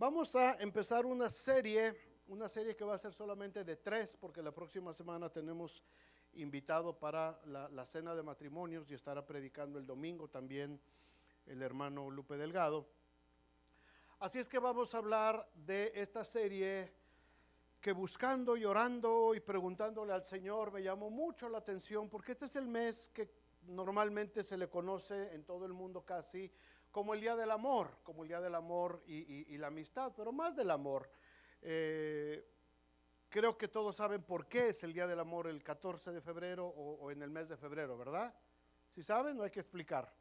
Vamos a empezar una serie que va a ser solamente de 3, porque la próxima semana tenemos invitado para la cena de matrimonios y estará predicando el domingo también el hermano Lupe Delgado. Así es que vamos a hablar de esta serie que buscando y orando y preguntándole al Señor me llamó mucho la atención, porque este es el mes que normalmente se le conoce en todo el mundo casi como el Día del Amor, como el Día del Amor y la amistad, pero más del amor. Eh, Creo que todos saben por qué es el Día del Amor el 14 de febrero o en el mes de febrero, ¿verdad? Si saben, no hay que explicar.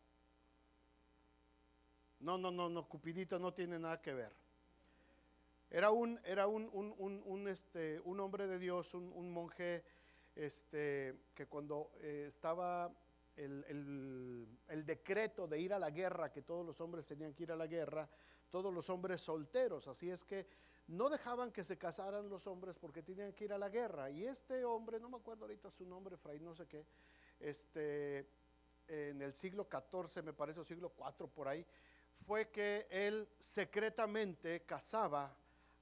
No, Cupidito no tiene nada que ver. Era un hombre de Dios, un monje, que cuando estaba el decreto de ir a la guerra, que todos los hombres tenían que ir a la guerra, todos los hombres solteros, así es que no dejaban que se casaran los hombres porque tenían que ir a la guerra. Y este hombre, no me acuerdo ahorita su nombre, fray no sé qué, en el siglo XIV, me parece, o siglo IV por ahí, fue que él secretamente casaba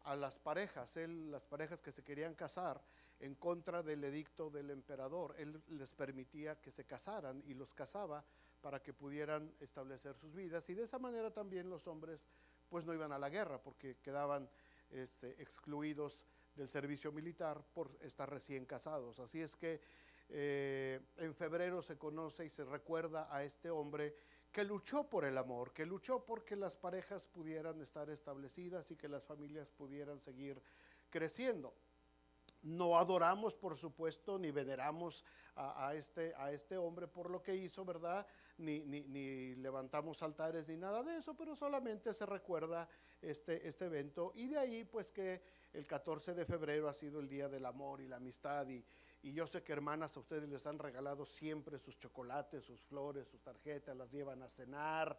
a las parejas que se querían casar en contra del edicto del emperador. Él les permitía que se casaran y los casaba para que pudieran establecer sus vidas, y de esa manera también los hombres pues no iban a la guerra porque quedaban excluidos del servicio militar por estar recién casados. Así es que en febrero se conoce y se recuerda a este hombre que luchó por el amor, que luchó porque las parejas pudieran estar establecidas y que las familias pudieran seguir creciendo. No adoramos, por supuesto, ni veneramos a este hombre por lo que hizo, ¿verdad? Ni levantamos altares ni nada de eso, pero solamente se recuerda este evento, y de ahí pues que el 14 de febrero ha sido el Día del Amor y la Amistad, y yo sé que hermanas a ustedes les han regalado siempre sus chocolates, sus flores, sus tarjetas, las llevan a cenar,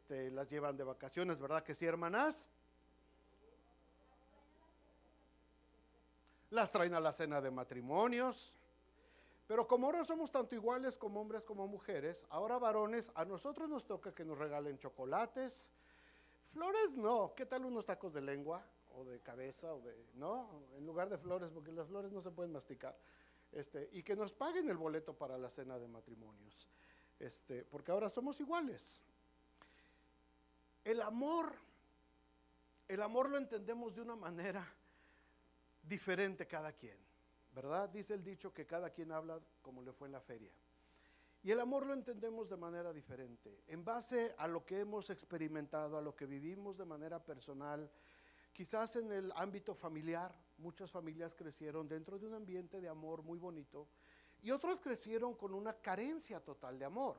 las llevan de vacaciones, ¿verdad que sí, hermanas? Las traen a la cena de matrimonios. Pero como ahora somos tanto iguales como hombres como mujeres, ahora varones, a nosotros nos toca que nos regalen chocolates, flores no, ¿qué tal unos tacos de lengua o de cabeza no, en lugar de flores, porque las flores no se pueden masticar, y que nos paguen el boleto para la cena de matrimonios, porque ahora somos iguales. El amor, el amor lo entendemos de una manera diferente cada quien, ¿verdad? Dice el dicho que cada quien habla como le fue en la feria. Y el amor lo entendemos de manera diferente, en base a lo que hemos experimentado, a lo que vivimos de manera personal. Quizás en el ámbito familiar, muchas familias crecieron dentro de un ambiente de amor muy bonito, y otros crecieron con una carencia total de amor.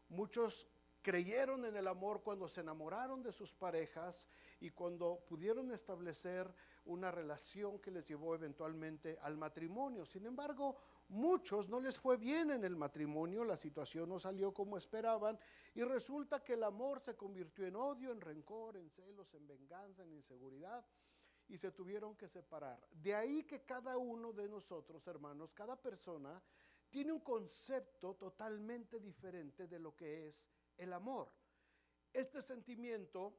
Muchos creyeron en el amor cuando se enamoraron de sus parejas y cuando pudieron establecer una relación que les llevó eventualmente al matrimonio. Sin embargo, muchos no les fue bien en el matrimonio, la situación no salió como esperaban, y resulta que el amor se convirtió en odio, en rencor, en celos, en venganza, en inseguridad, y se tuvieron que separar. De ahí que cada uno de nosotros, hermanos, cada persona tiene un concepto totalmente diferente de lo que es el amor. Este sentimiento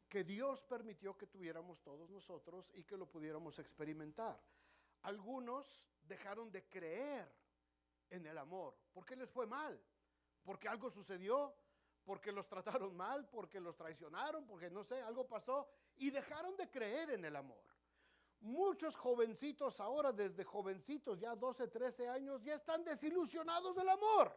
que Dios permitió que tuviéramos todos nosotros y que lo pudiéramos experimentar. Algunos dejaron de creer en el amor. ¿Por qué les fue mal? ¿Porque algo sucedió? ¿Porque los trataron mal? ¿Porque los traicionaron? ¿Porque no sé, algo pasó? Y dejaron de creer en el amor. Muchos jovencitos ahora, desde jovencitos, ya 12, 13 años, ya están desilusionados del amor,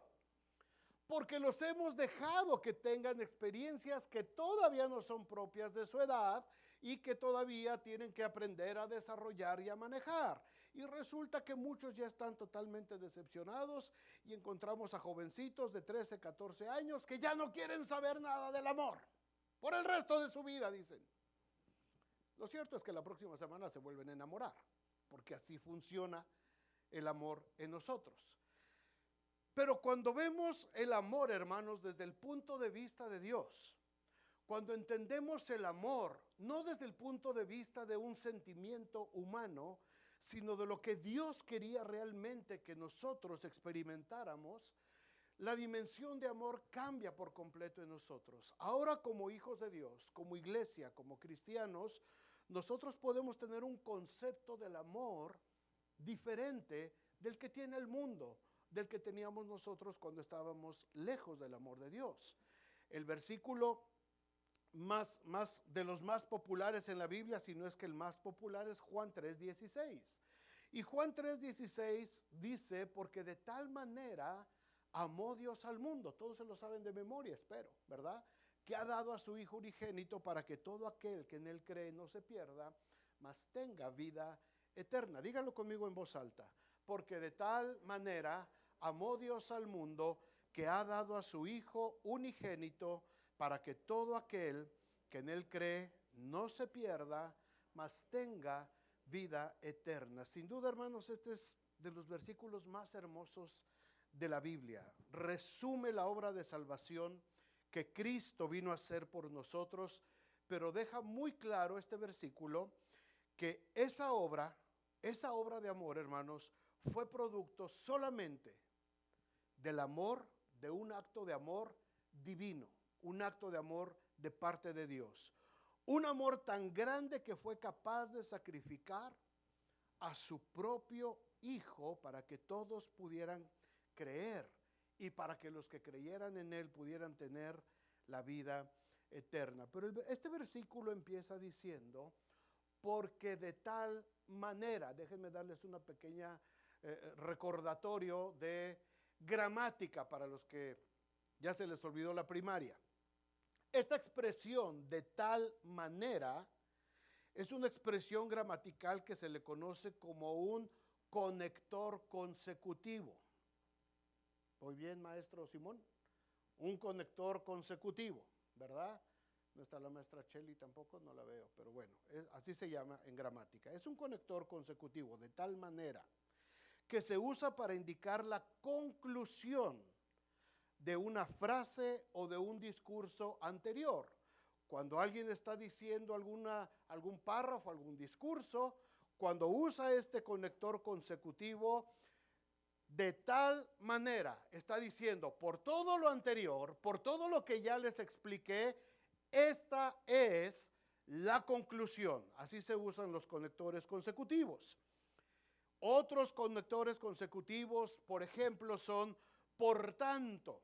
porque los hemos dejado que tengan experiencias que todavía no son propias de su edad y que todavía tienen que aprender a desarrollar y a manejar. Y resulta que muchos ya están totalmente decepcionados, y encontramos a jovencitos de 13, 14 años que ya no quieren saber nada del amor por el resto de su vida, dicen. Lo cierto es que la próxima semana se vuelven a enamorar, porque así funciona el amor en nosotros. Pero cuando vemos el amor, hermanos, desde el punto de vista de Dios, cuando entendemos el amor, no desde el punto de vista de un sentimiento humano, sino de lo que Dios quería realmente que nosotros experimentáramos, la dimensión de amor cambia por completo en nosotros. Ahora, como hijos de Dios, como iglesia, como cristianos, nosotros podemos tener un concepto del amor diferente del que tiene el mundo, del que teníamos nosotros cuando estábamos lejos del amor de Dios. El versículo más de los más populares en la Biblia, si no es que el más popular, es Juan 3:16. Y Juan 3:16 dice: porque de tal manera amó Dios al mundo. Todos se lo saben de memoria, espero, ¿verdad? Que ha dado a su Hijo unigénito para que todo aquel que en él cree no se pierda, mas tenga vida eterna. Díganlo conmigo en voz alta. Porque de tal manera amó Dios al mundo, que ha dado a su Hijo unigénito para que todo aquel que en él cree no se pierda, mas tenga vida eterna. Sin duda, hermanos, este es de los versículos más hermosos de la Biblia. Resume la obra de salvación que Cristo vino a hacer por nosotros, pero deja muy claro este versículo que esa obra de amor, hermanos, fue producto solamente del amor, de un acto de amor divino, un acto de amor de parte de Dios. Un amor tan grande que fue capaz de sacrificar a su propio Hijo para que todos pudieran creer y para que los que creyeran en él pudieran tener la vida eterna. Pero este versículo empieza diciendo: porque de tal manera. Déjenme darles una pequeña recordatorio de gramática para los que ya se les olvidó la primaria. Esta expresión de tal manera es una expresión gramatical que se le conoce como un conector consecutivo. ¿Voy bien, maestro Simón? Un conector consecutivo, ¿verdad? No está la maestra Cheli tampoco, no la veo, pero bueno, así se llama en gramática. Es un conector consecutivo de tal manera que se usa para indicar la conclusión de una frase o de un discurso anterior. Cuando alguien está diciendo algún párrafo, algún discurso, cuando usa este conector consecutivo, de tal manera está diciendo: por todo lo anterior, por todo lo que ya les expliqué, esta es la conclusión. Así se usan los conectores consecutivos. Otros conectores consecutivos, por ejemplo, son por tanto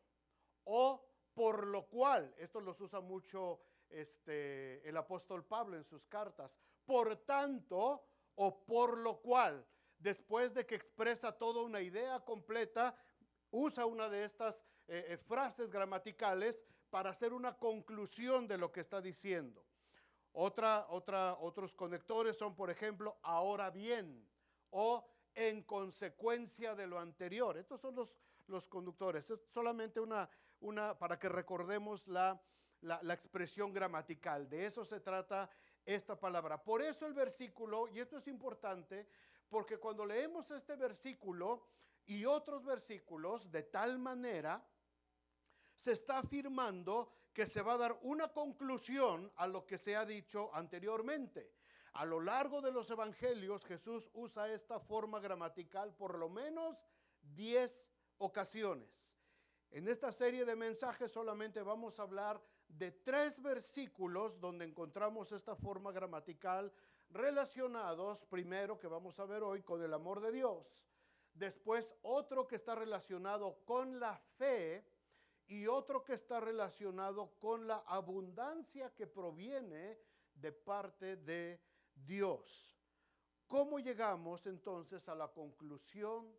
o por lo cual. Esto los usa mucho el apóstol Pablo en sus cartas. Por tanto o por lo cual. Después de que expresa toda una idea completa, usa una de estas frases gramaticales para hacer una conclusión de lo que está diciendo. Otros conectores son, por ejemplo, ahora bien o en consecuencia de lo anterior. Estos son los conductores. Es solamente para que recordemos la expresión gramatical. De eso se trata esta palabra. Por eso el versículo, y esto es importante, porque cuando leemos este versículo y otros versículos, de tal manera, se está afirmando que se va a dar una conclusión a lo que se ha dicho anteriormente. A lo largo de los evangelios, Jesús usa esta forma gramatical por lo menos 10 ocasiones. En esta serie de mensajes solamente vamos a hablar de 3 versículos donde encontramos esta forma gramatical relacionados, primero que vamos a ver hoy, con el amor de Dios. Después otro que está relacionado con la fe y otro que está relacionado con la abundancia que proviene de parte de Dios. ¿Cómo llegamos entonces a la conclusión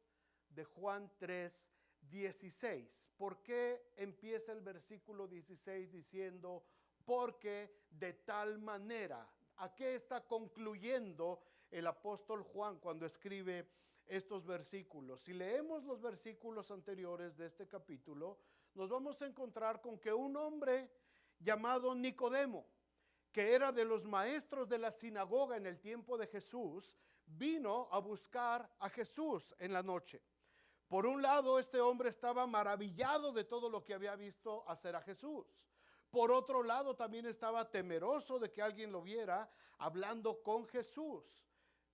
de Juan 3:16? ¿Por qué empieza el versículo 16 diciendo porque de tal manera? ¿A qué está concluyendo el apóstol Juan cuando escribe estos versículos? Si leemos los versículos anteriores de este capítulo, nos vamos a encontrar con que un hombre llamado Nicodemo, que era de los maestros de la sinagoga en el tiempo de Jesús, vino a buscar a Jesús en la noche. Por un lado, este hombre estaba maravillado de todo lo que había visto hacer a Jesús. Por otro lado, también estaba temeroso de que alguien lo viera hablando con Jesús.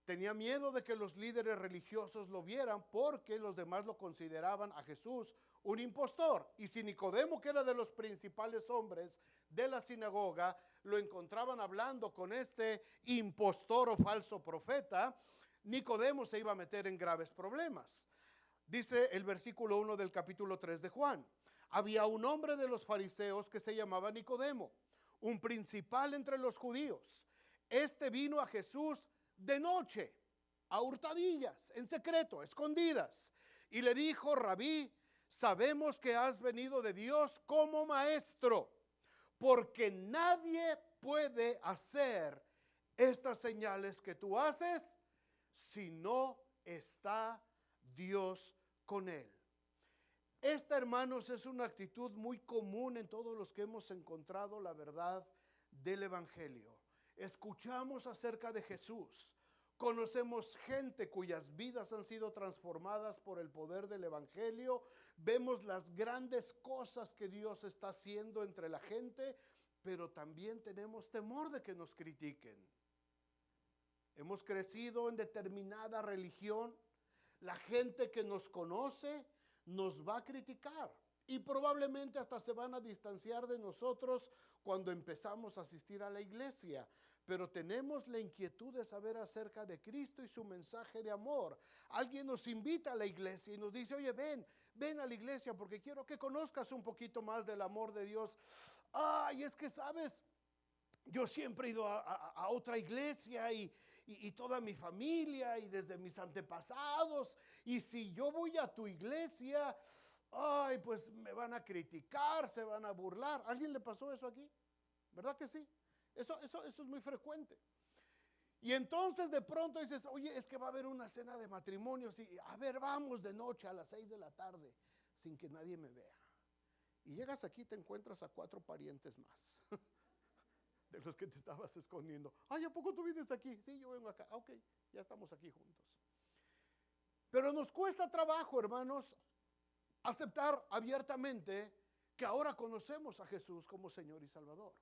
Tenía miedo de que los líderes religiosos lo vieran porque los demás lo consideraban a Jesús un impostor. Y si Nicodemo, que era de los principales hombres de la sinagoga, lo encontraban hablando con este impostor o falso profeta, Nicodemo se iba a meter en graves problemas. Dice el versículo 1 del capítulo 3 de Juan: había un hombre de los fariseos que se llamaba Nicodemo, un principal entre los judíos. Este vino a Jesús de noche, a hurtadillas, en secreto, escondidas, y le dijo: Rabí, sabemos que has venido de Dios como maestro, porque nadie puede hacer estas señales que tú haces si no está Dios con él. Esta, hermanos, es una actitud muy común en todos los que hemos encontrado la verdad del Evangelio. Escuchamos acerca de Jesús, conocemos gente cuyas vidas han sido transformadas por el poder del Evangelio, vemos las grandes cosas que Dios está haciendo entre la gente, pero también tenemos temor de que nos critiquen. Hemos crecido en determinada religión, la gente que nos conoce nos va a criticar y probablemente hasta se van a distanciar de nosotros cuando empezamos a asistir a la iglesia. Pero tenemos la inquietud de saber acerca de Cristo y su mensaje de amor. Alguien nos invita a la iglesia y nos dice: oye, ven a la iglesia porque quiero que conozcas un poquito más del amor de Dios. Ay, es que sabes, yo siempre he ido a otra iglesia y toda mi familia y desde mis antepasados, y si yo voy a tu iglesia, ay, pues me van a criticar, se van a burlar. ¿A alguien le pasó eso aquí? ¿Verdad que sí? Eso es muy frecuente. Y entonces de pronto dices: oye, es que va a haber una cena de matrimonios y a ver, vamos de noche a las 6 de la tarde sin que nadie me vea. Y llegas aquí y te encuentras a 4 parientes más de los que te estabas escondiendo. Ay, ¿a poco tú vienes aquí? Sí, yo vengo acá. Ok, ya estamos aquí juntos. Pero nos cuesta trabajo, hermanos, aceptar abiertamente que ahora conocemos a Jesús como Señor y Salvador.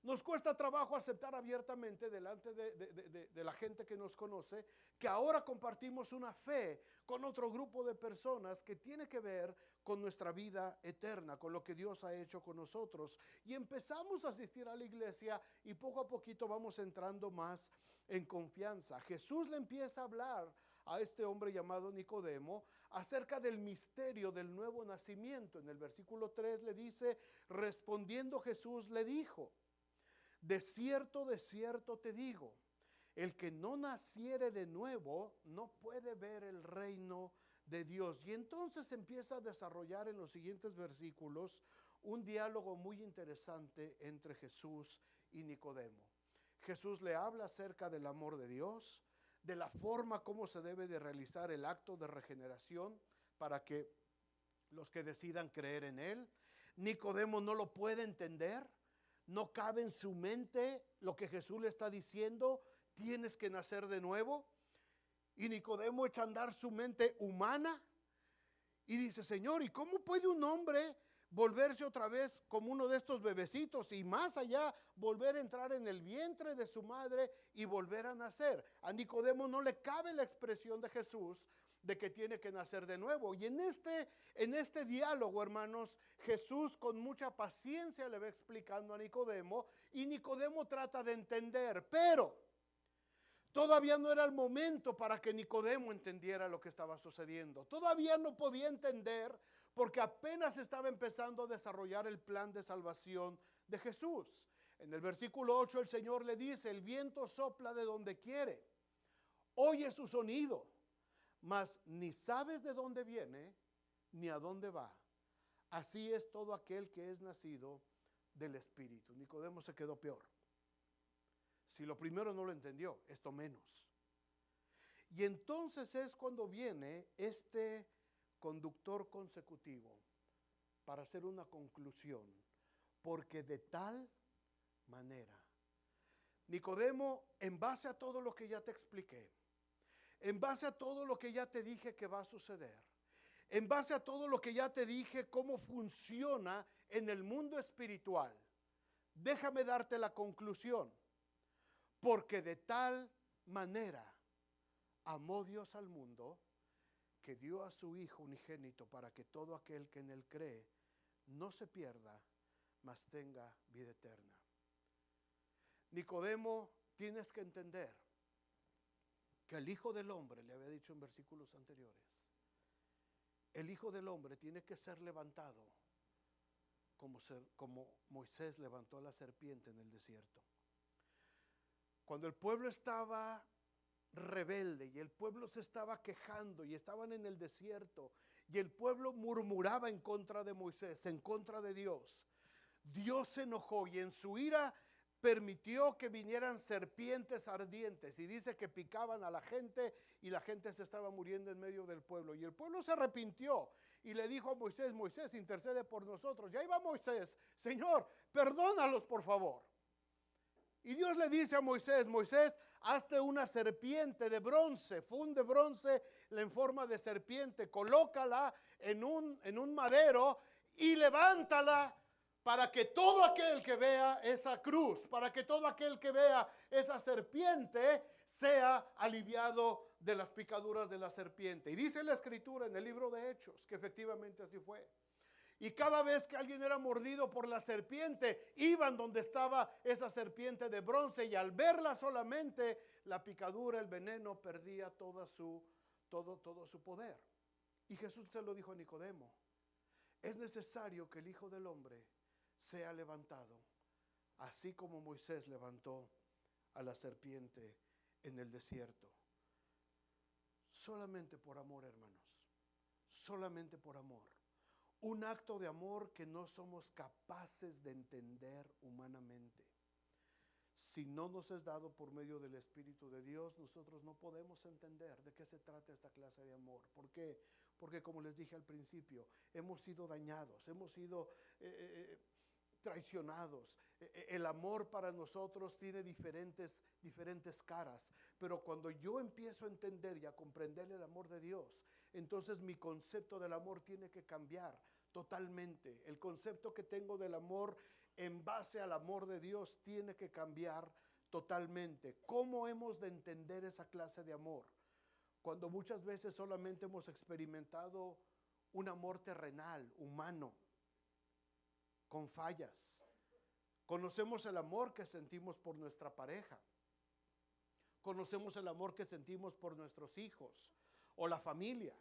Nos cuesta trabajo aceptar abiertamente delante de la gente que nos conoce que ahora compartimos una fe con otro grupo de personas que tiene que ver con nuestra vida eterna, con lo que Dios ha hecho con nosotros. Y empezamos a asistir a la iglesia y poco a poquito vamos entrando más en confianza. Jesús le empieza a hablar a este hombre llamado Nicodemo acerca del misterio del nuevo nacimiento. En el versículo 3 le dice: respondiendo Jesús le dijo: de cierto te digo, el que no naciere de nuevo no puede ver el reino de Dios. Y entonces empieza a desarrollar en los siguientes versículos un diálogo muy interesante entre Jesús y Nicodemo. Jesús le habla acerca del amor de Dios, de la forma como se debe de realizar el acto de regeneración para que los que decidan creer en él. Nicodemo no lo puede entender. No cabe en su mente lo que Jesús le está diciendo: tienes que nacer de nuevo. Y Nicodemo echa a andar su mente humana y dice: Señor, ¿y cómo puede un hombre volverse otra vez como uno de estos bebecitos y más allá volver a entrar en el vientre de su madre y volver a nacer? A Nicodemo no le cabe la expresión de Jesús de que tiene que nacer de nuevo. Y en este diálogo, hermanos, Jesús con mucha paciencia le va explicando a Nicodemo y Nicodemo trata de entender, pero todavía no era el momento para que Nicodemo entendiera lo que estaba sucediendo. Todavía no podía entender porque apenas estaba empezando a desarrollar el plan de salvación de Jesús. En el versículo 8 el Señor le dice: el viento sopla de donde quiere, oye su sonido, mas ni sabes de dónde viene ni a dónde va. Así es todo aquel que es nacido del Espíritu. Nicodemo se quedó peor. Si lo primero no lo entendió, esto menos. Y entonces es cuando viene este conductor consecutivo para hacer una conclusión. Porque de tal manera, Nicodemo, en base a todo lo que ya te expliqué, en base a todo lo que ya te dije que va a suceder, en base a todo lo que ya te dije cómo funciona en el mundo espiritual, déjame darte la conclusión. Porque de tal manera amó Dios al mundo, que dio a su Hijo unigénito para que todo aquel que en él cree no se pierda, mas tenga vida eterna. Nicodemo, tienes que entender que el Hijo del Hombre, le había dicho en versículos anteriores, el Hijo del Hombre tiene que ser levantado como Moisés levantó a la serpiente en el desierto. Cuando el pueblo estaba rebelde y el pueblo se estaba quejando y estaban en el desierto y el pueblo murmuraba en contra de Moisés, en contra de Dios, Dios se enojó y en su ira permitió que vinieran serpientes ardientes, y dice que picaban a la gente y la gente se estaba muriendo en medio del pueblo, y el pueblo se arrepintió y le dijo a Moisés: Moisés, intercede por nosotros. Y ahí va Moisés: Señor, perdónalos por favor. Y Dios le dice a Moisés: Moisés, hazte una serpiente de bronce, funde bronce en forma de serpiente, colócala en un madero y levántala, para que todo aquel que vea esa cruz, para que todo aquel que vea esa serpiente sea aliviado de las picaduras de la serpiente. Y dice la Escritura en el libro de Hechos que efectivamente así fue. Y cada vez que alguien era mordido por la serpiente, iban donde estaba esa serpiente de bronce, y al verla solamente, la picadura, el veneno, perdía todo su poder. Y Jesús se lo dijo a Nicodemo: es necesario que el Hijo del Hombre sea levantado, así como Moisés levantó a la serpiente en el desierto. Solamente por amor, hermanos, solamente por amor. Un acto de amor que no somos capaces de entender humanamente. Si no nos es dado por medio del Espíritu de Dios, nosotros no podemos entender de qué se trata esta clase de amor. ¿Por qué? Porque, como les dije al principio, hemos sido dañados, hemos sido traicionados. El amor para nosotros tiene diferentes caras, pero cuando yo empiezo a entender y a comprender el amor de Dios, entonces mi concepto del amor tiene que cambiar totalmente. El concepto que tengo del amor en base al amor de Dios tiene que cambiar totalmente. ¿Cómo hemos de entender esa clase de amor? Cuando muchas veces solamente hemos experimentado un amor terrenal, humano, con fallas. Conocemos el amor que sentimos por nuestra pareja. Conocemos el amor que sentimos por nuestros hijos o la familia.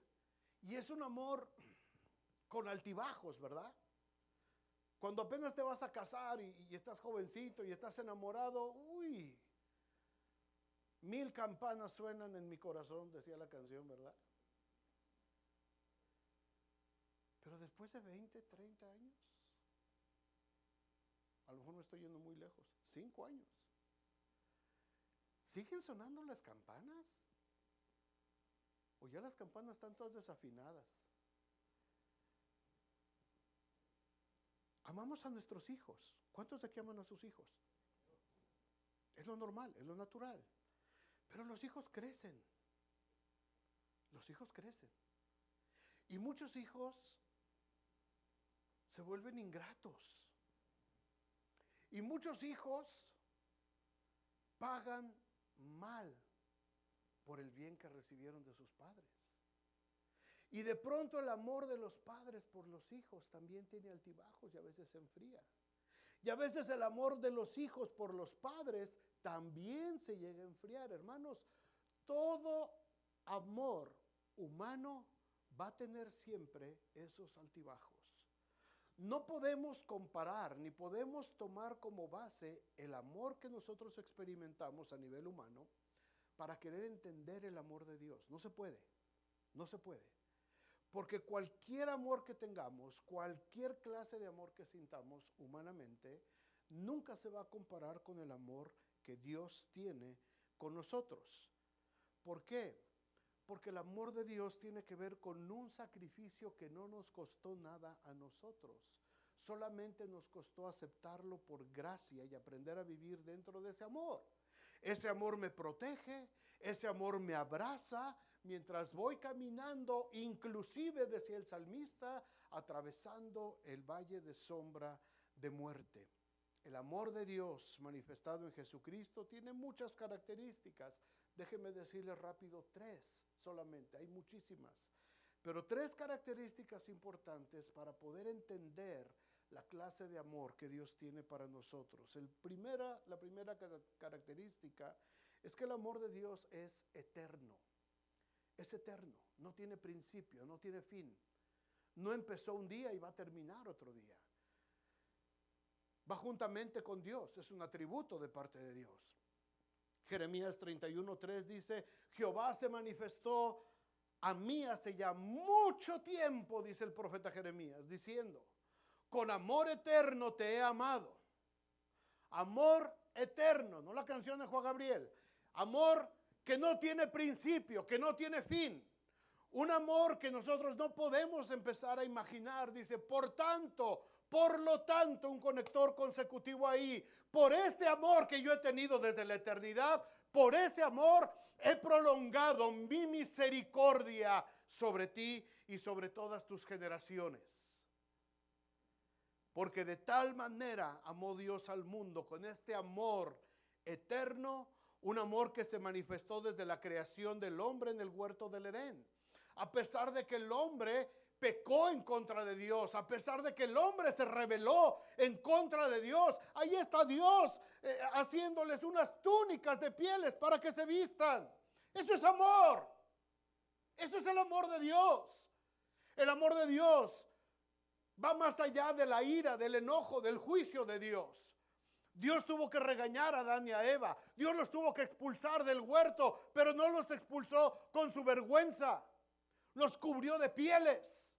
Y es un amor con altibajos, ¿verdad? Cuando apenas te vas a casar y estás jovencito y estás enamorado, uy, 1000 campanas suenan en mi corazón, decía la canción, ¿verdad? Pero después de 20, 30 años, a lo mejor me estoy yendo muy lejos, 5 años, ¿siguen sonando las campanas? ¿O ya las campanas están todas desafinadas? Amamos a nuestros hijos. ¿Cuántos de aquí aman a sus hijos? Es lo normal, es lo natural. Pero los hijos crecen. Los hijos crecen. Y muchos hijos se vuelven ingratos. Y muchos hijos pagan mal por el bien que recibieron de sus padres. Y de pronto el amor de los padres por los hijos también tiene altibajos y a veces se enfría. Y a veces el amor de los hijos por los padres también se llega a enfriar. Hermanos, todo amor humano va a tener siempre esos altibajos. No podemos comparar ni podemos tomar como base el amor que nosotros experimentamos a nivel humano para querer entender el amor de Dios. No se puede, no se puede. Porque cualquier amor que tengamos, cualquier clase de amor que sintamos humanamente, nunca se va a comparar con el amor que Dios tiene con nosotros. ¿Por qué? Porque el amor de Dios tiene que ver con un sacrificio que no nos costó nada a nosotros. Solamente nos costó aceptarlo por gracia y aprender a vivir dentro de ese amor. Ese amor me protege, ese amor me abraza mientras voy caminando, inclusive decía el salmista, atravesando el valle de sombra de muerte. El amor de Dios manifestado en Jesucristo tiene muchas características. Déjenme decirles rápido tres solamente, hay muchísimas. Pero tres características importantes para poder entender la clase de amor que Dios tiene para nosotros. La primera característica es que el amor de Dios es eterno. Es eterno, no tiene principio, no tiene fin. No empezó un día y va a terminar otro día. Va juntamente con Dios, es un atributo de parte de Dios. Jeremías 31:3 dice, Jehová se manifestó a mí hace ya mucho tiempo, dice el profeta Jeremías, diciendo, con amor eterno te he amado. Amor eterno, no la canción de Juan Gabriel. Amor que no tiene principio, que no tiene fin. Un amor que nosotros no podemos empezar a imaginar. Dice, por lo tanto, un conector consecutivo ahí. Por este amor que yo he tenido desde la eternidad, por ese amor he prolongado mi misericordia sobre ti y sobre todas tus generaciones. Porque de tal manera amó Dios al mundo, con este amor eterno, un amor que se manifestó desde la creación del hombre en el huerto del Edén. A pesar de que el hombre pecó en contra de Dios, a pesar de que el hombre se rebeló en contra de Dios, ahí está Dios haciéndoles unas túnicas de pieles para que se vistan. Eso es amor. Eso es el amor de Dios. El amor de Dios va más allá de la ira, del enojo, del juicio de Dios. Dios tuvo que regañar a Adán y a Eva. Dios los tuvo que expulsar del huerto, pero no los expulsó con su vergüenza. Los cubrió de pieles.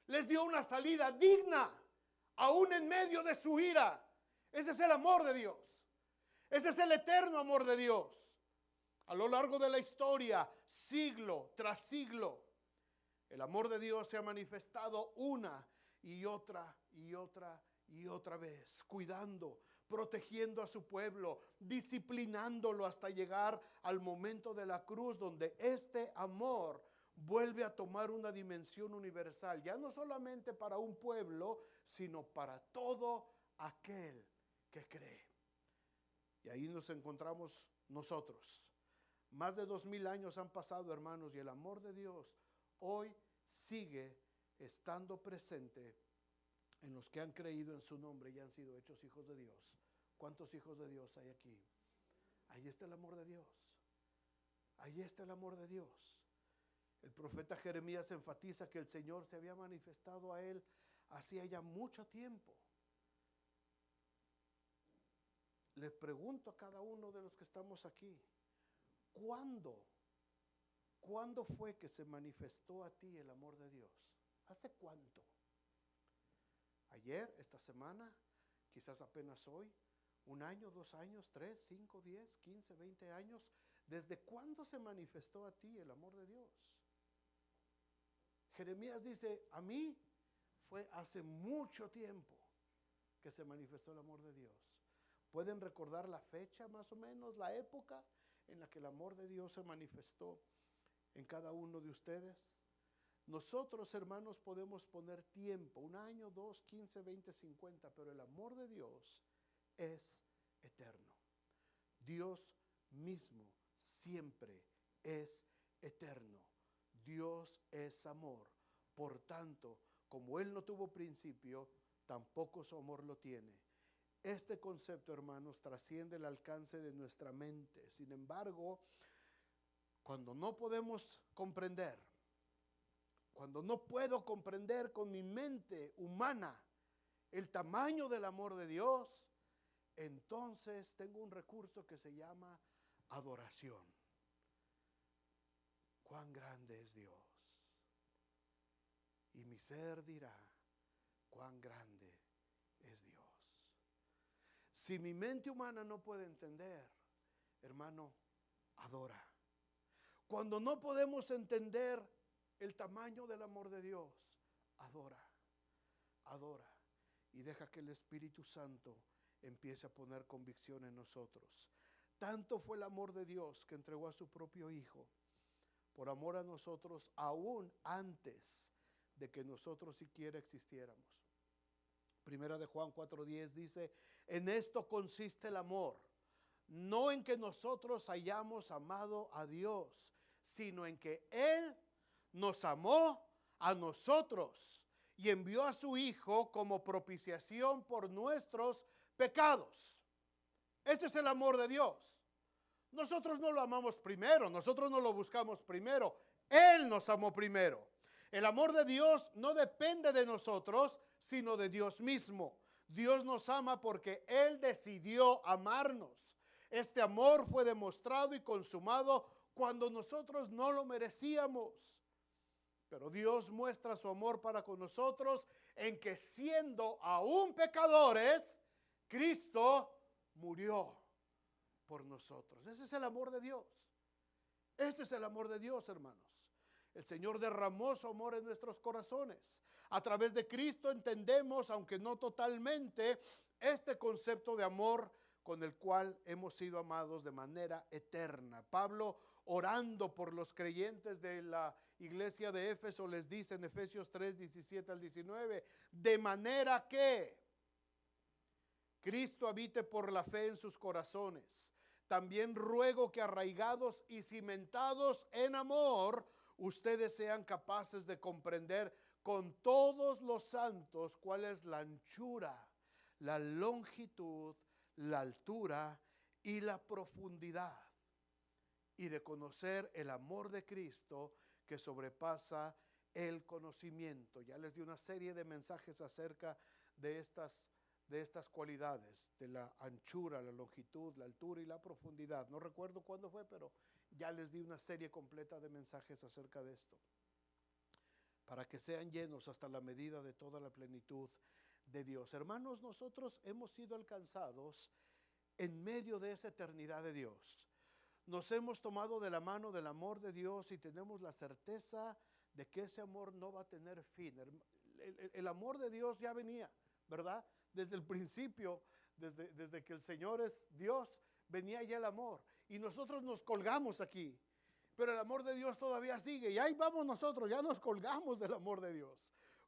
Les dio una salida digna, aún en medio de su ira. Ese es el amor de Dios. Ese es el eterno amor de Dios. A lo largo de la historia, siglo tras siglo, el amor de Dios se ha manifestado una y otra y otra y otra vez, cuidando, protegiendo a su pueblo, disciplinándolo hasta llegar al momento de la cruz, donde este amor vuelve a tomar una dimensión universal, ya no solamente para un pueblo, sino para todo aquel que cree. Y ahí nos encontramos nosotros. Más de 2000 años han pasado, hermanos, y el amor de Dios hoy sigue estando presente en los que han creído en su nombre y han sido hechos hijos de Dios. ¿Cuántos hijos de Dios hay aquí? Ahí está el amor de Dios. Ahí está el amor de Dios. El profeta Jeremías enfatiza que el Señor se había manifestado a él hacía ya mucho tiempo. Les pregunto a cada uno de los que estamos aquí, ¿cuándo fue que se manifestó a ti el amor de Dios? ¿Hace cuánto? ¿Ayer, esta semana, quizás apenas hoy, 1 año, 2 años, 3, 5, 10, 15, 20 años? ¿Desde cuándo se manifestó a ti el amor de Dios? Jeremías dice, a mí fue hace mucho tiempo que se manifestó el amor de Dios. ¿Pueden recordar la fecha más o menos, la época en la que el amor de Dios se manifestó en cada uno de ustedes? Nosotros, hermanos, podemos poner tiempo, 1 año, 2, 15, 20, 50, pero el amor de Dios es eterno. Dios mismo siempre es eterno. Dios es amor. Por tanto, como Él no tuvo principio, tampoco su amor lo tiene. Este concepto, hermanos, trasciende el alcance de nuestra mente. Sin embargo, cuando no podemos comprender, cuando no puedo comprender con mi mente humana el tamaño del amor de Dios, entonces tengo un recurso que se llama adoración. Cuán grande es Dios. Y mi ser dirá, cuán grande es Dios. Si mi mente humana no puede entender, hermano, adora. Cuando no podemos entender el tamaño del amor de Dios, adora, adora. Y deja que el Espíritu Santo empiece a poner convicción en nosotros. Tanto fue el amor de Dios que entregó a su propio Hijo, por amor a nosotros, aún antes de que nosotros siquiera existiéramos. Primera de Juan 4:10 dice: en esto consiste el amor, no en que nosotros hayamos amado a Dios, sino en que Él nos amó a nosotros y envió a su Hijo como propiciación por nuestros pecados. Ese es el amor de Dios. Nosotros no lo amamos primero, nosotros no lo buscamos primero, Él nos amó primero. El amor de Dios no depende de nosotros, sino de Dios mismo. Dios nos ama porque Él decidió amarnos. Este amor fue demostrado y consumado cuando nosotros no lo merecíamos. Pero Dios muestra su amor para con nosotros en que, siendo aún pecadores, Cristo murió por nosotros. Ese es el amor de Dios. Ese es el amor de Dios, hermanos. El Señor derramó su amor en nuestros corazones. A través de Cristo entendemos, aunque no totalmente, este concepto de amor con el cual hemos sido amados de manera eterna. Pablo, orando por los creyentes de la iglesia de Éfeso, les dice en Efesios 3:17-19, de manera que Cristo habite por la fe en sus corazones. También ruego que, arraigados y cimentados en amor, ustedes sean capaces de comprender con todos los santos cuál es la anchura, la longitud, la altura y la profundidad, y de conocer el amor de Cristo que sobrepasa el conocimiento. Ya les di una serie de mensajes acerca de estas cualidades, de la anchura, la longitud, la altura y la profundidad. No recuerdo cuándo fue, pero ya les di una serie completa de mensajes acerca de esto, para que sean llenos hasta la medida de toda la plenitud de Dios. Hermanos, nosotros hemos sido alcanzados en medio de esa eternidad de Dios. Nos hemos tomado de la mano del amor de Dios y tenemos la certeza de que ese amor no va a tener fin. El amor de Dios ya venía, ¿verdad? Desde el principio, desde que el Señor es Dios, venía ya el amor. Y nosotros nos colgamos aquí. Pero el amor de Dios todavía sigue. Y ahí vamos nosotros, ya nos colgamos del amor de Dios.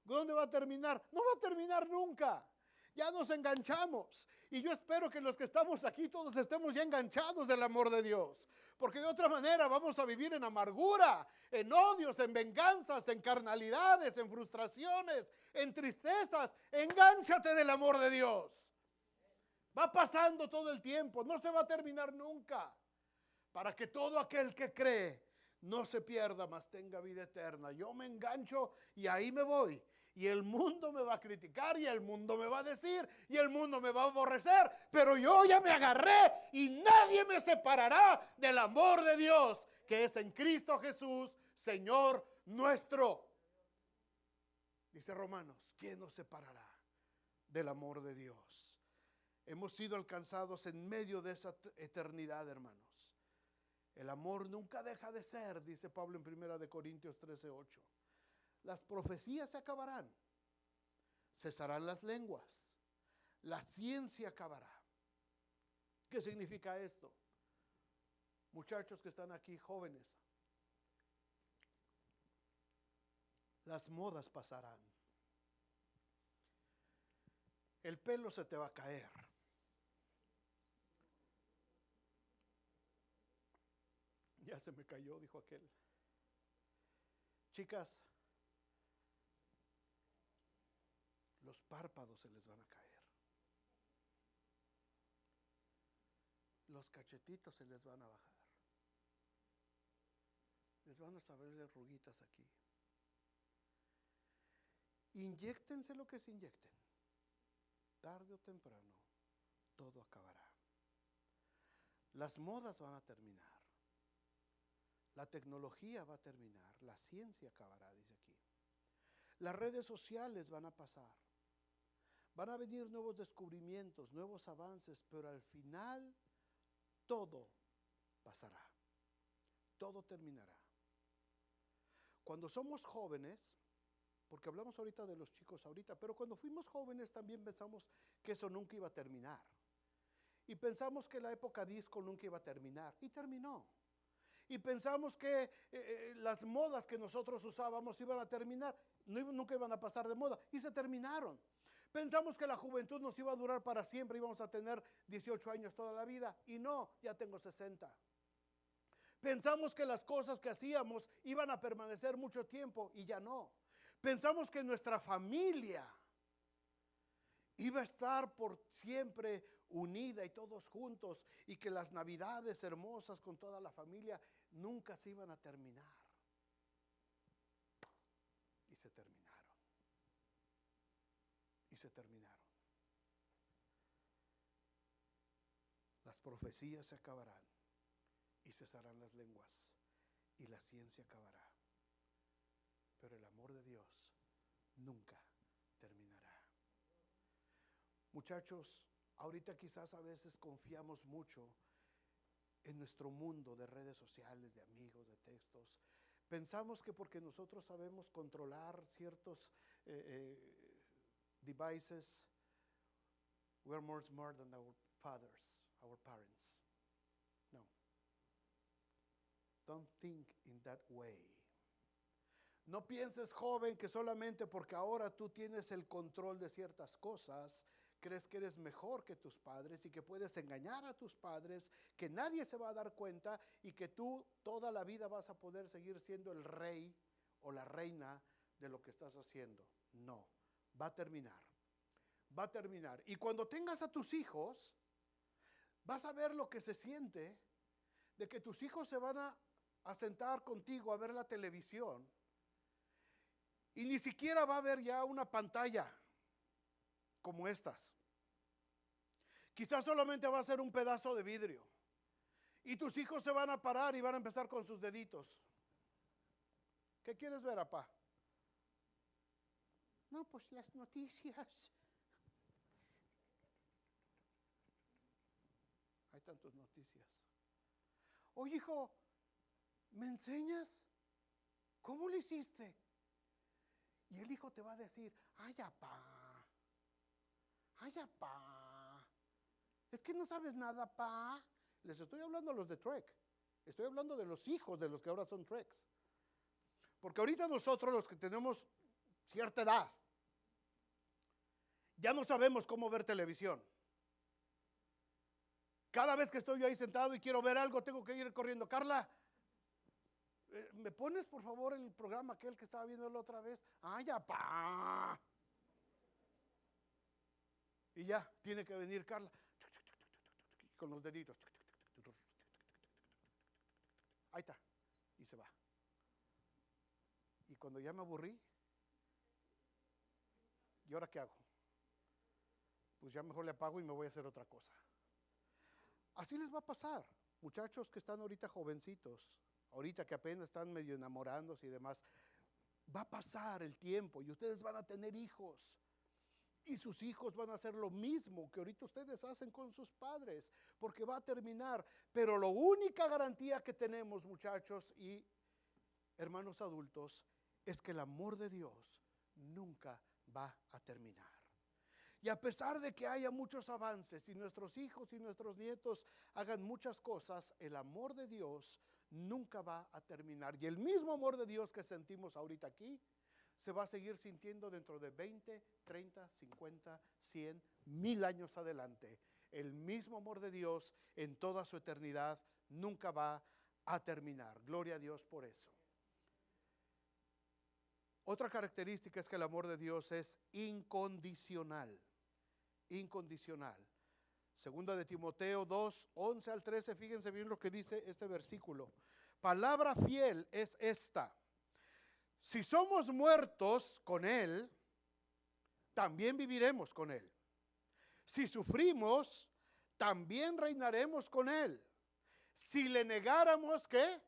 ¿Dónde va a terminar? No va a terminar nunca. Ya nos enganchamos. Y yo espero que los que estamos aquí todos estemos ya enganchados del amor de Dios. Porque de otra manera vamos a vivir en amargura, en odios, en venganzas, en carnalidades, en frustraciones, en tristezas. Engánchate del amor de Dios. Va pasando todo el tiempo, no se va a terminar nunca. Para que todo aquel que cree no se pierda, mas tenga vida eterna. Yo me engancho y ahí me voy. Y el mundo me va a criticar y el mundo me va a decir y el mundo me va a aborrecer. Pero yo ya me agarré y nadie me separará del amor de Dios, que es en Cristo Jesús, Señor nuestro. Dice Romanos, ¿quién nos separará del amor de Dios? Hemos sido alcanzados en medio de esa eternidad, hermanos. El amor nunca deja de ser, dice Pablo en 1 Corintios 13:8. Las profecías se acabarán, cesarán las lenguas, la ciencia acabará. ¿Qué significa esto? Muchachos que están aquí, jóvenes, las modas pasarán. El pelo se te va a caer. Ya se me cayó, dijo aquel. Chicas, los párpados se les van a caer. Los cachetitos se les van a bajar. Les van a salir arruguitas aquí. Inyéctense lo que se inyecten. Tarde o temprano, todo acabará. Las modas van a terminar. La tecnología va a terminar, la ciencia acabará, dice aquí. Las redes sociales van a pasar. Van a venir nuevos descubrimientos, nuevos avances, pero al final todo pasará. Todo terminará. Cuando somos jóvenes, porque hablamos ahorita de los chicos ahorita, pero cuando fuimos jóvenes también pensamos que eso nunca iba a terminar. Y pensamos que la época disco nunca iba a terminar, y terminó. Y pensamos que las modas que nosotros usábamos iban a terminar, nunca iban a pasar de moda, y se terminaron. Pensamos que la juventud nos iba a durar para siempre, íbamos a tener 18 años toda la vida, y no, ya tengo 60. Pensamos que las cosas que hacíamos iban a permanecer mucho tiempo, y ya no. Pensamos que nuestra familia iba a estar por siempre unida y todos juntos, y que las navidades hermosas con toda la familia nunca se iban a terminar. Y se terminaron. Y se terminaron. Las profecías se acabarán y cesarán las lenguas y la ciencia acabará. Pero el amor de Dios nunca terminará. Muchachos, ahorita quizás a veces confiamos mucho en nuestro mundo de redes sociales, de amigos, de textos. Pensamos que porque nosotros sabemos controlar ciertos devices, we are more smart than our fathers, our parents. No. Don't think in that way. No pienses, joven, que solamente porque ahora tú tienes el control de ciertas cosas, crees que eres mejor que tus padres y que puedes engañar a tus padres, que nadie se va a dar cuenta y que tú toda la vida vas a poder seguir siendo el rey o la reina de lo que estás haciendo. No, va a terminar. Va a terminar. Y cuando tengas a tus hijos, vas a ver lo que se siente de que tus hijos se van a sentar contigo a ver la televisión. Y ni siquiera va a haber ya una pantalla como estas. Quizás solamente va a ser un pedazo de vidrio. Y tus hijos se van a parar y van a empezar con sus deditos. ¿Qué quieres ver, papá? No, pues las noticias. Hay tantas noticias. Oye, hijo, ¿me enseñas? ¿Cómo lo hiciste? Y el hijo te va a decir, ay, papá, es que no sabes nada, pa. Les estoy hablando a los de Trek. Estoy hablando de los hijos de los que ahora son Treks. Porque ahorita nosotros, los que tenemos cierta edad, ya no sabemos cómo ver televisión. Cada vez que estoy yo ahí sentado y quiero ver algo, tengo que ir corriendo. Carla, ¿me pones por favor el programa aquel que estaba viendo la otra vez? ¡Ay, papá! Y ya, tiene que venir Carla con los deditos. Ahí está. Y se va. Y cuando ya me aburrí, ¿y ahora qué hago? Pues ya mejor le apago y me voy a hacer otra cosa. Así les va a pasar, muchachos que están ahorita jovencitos, ahorita que apenas están medio enamorándose y demás. Va a pasar el tiempo y ustedes van a tener hijos. Y sus hijos van a hacer lo mismo que ahorita ustedes hacen con sus padres, porque va a terminar. Pero la única garantía que tenemos, muchachos y hermanos adultos, es que el amor de Dios nunca va a terminar. Y a pesar de que haya muchos avances y nuestros hijos y nuestros nietos hagan muchas cosas, el amor de Dios nunca va a terminar. Y el mismo amor de Dios que sentimos ahorita aquí, se va a seguir sintiendo dentro de 20, 30, 50, 100, 1000 años adelante. El mismo amor de Dios en toda su eternidad nunca va a terminar. Gloria a Dios por eso. Otra característica es que el amor de Dios es incondicional. Incondicional. Segunda de Timoteo 2, 11 al 13, fíjense bien lo que dice este versículo. Palabra fiel es esta: si somos muertos con Él, también viviremos con Él. Si sufrimos, también reinaremos con Él. Si le negáramos, ¿qué?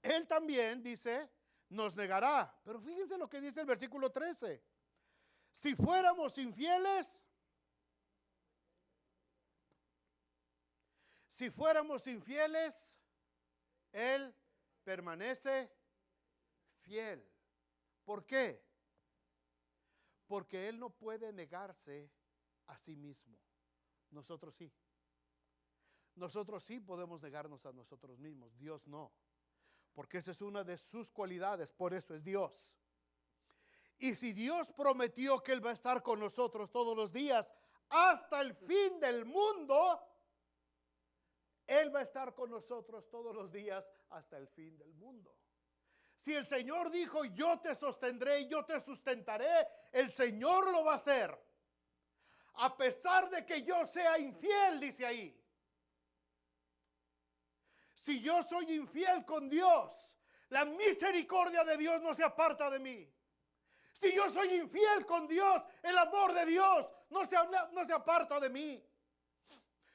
Él también, dice, nos negará. Pero fíjense lo que dice el versículo 13. Si fuéramos infieles, Él permanece fiel. ¿Por qué? Porque Él no puede negarse a sí mismo. Nosotros sí. Nosotros sí podemos negarnos a nosotros mismos. Dios no. Porque esa es una de sus cualidades. Por eso es Dios. Y si Dios prometió que Él va a estar con nosotros todos los días hasta el fin del mundo, Él va a estar con nosotros todos los días hasta el fin del mundo. Si el Señor dijo, yo te sostendré y yo te sustentaré, el Señor lo va a hacer. A pesar de que yo sea infiel, dice ahí. Si yo soy infiel con Dios, la misericordia de Dios no se aparta de mí. Si yo soy infiel con Dios, el amor de Dios no se aparta de mí.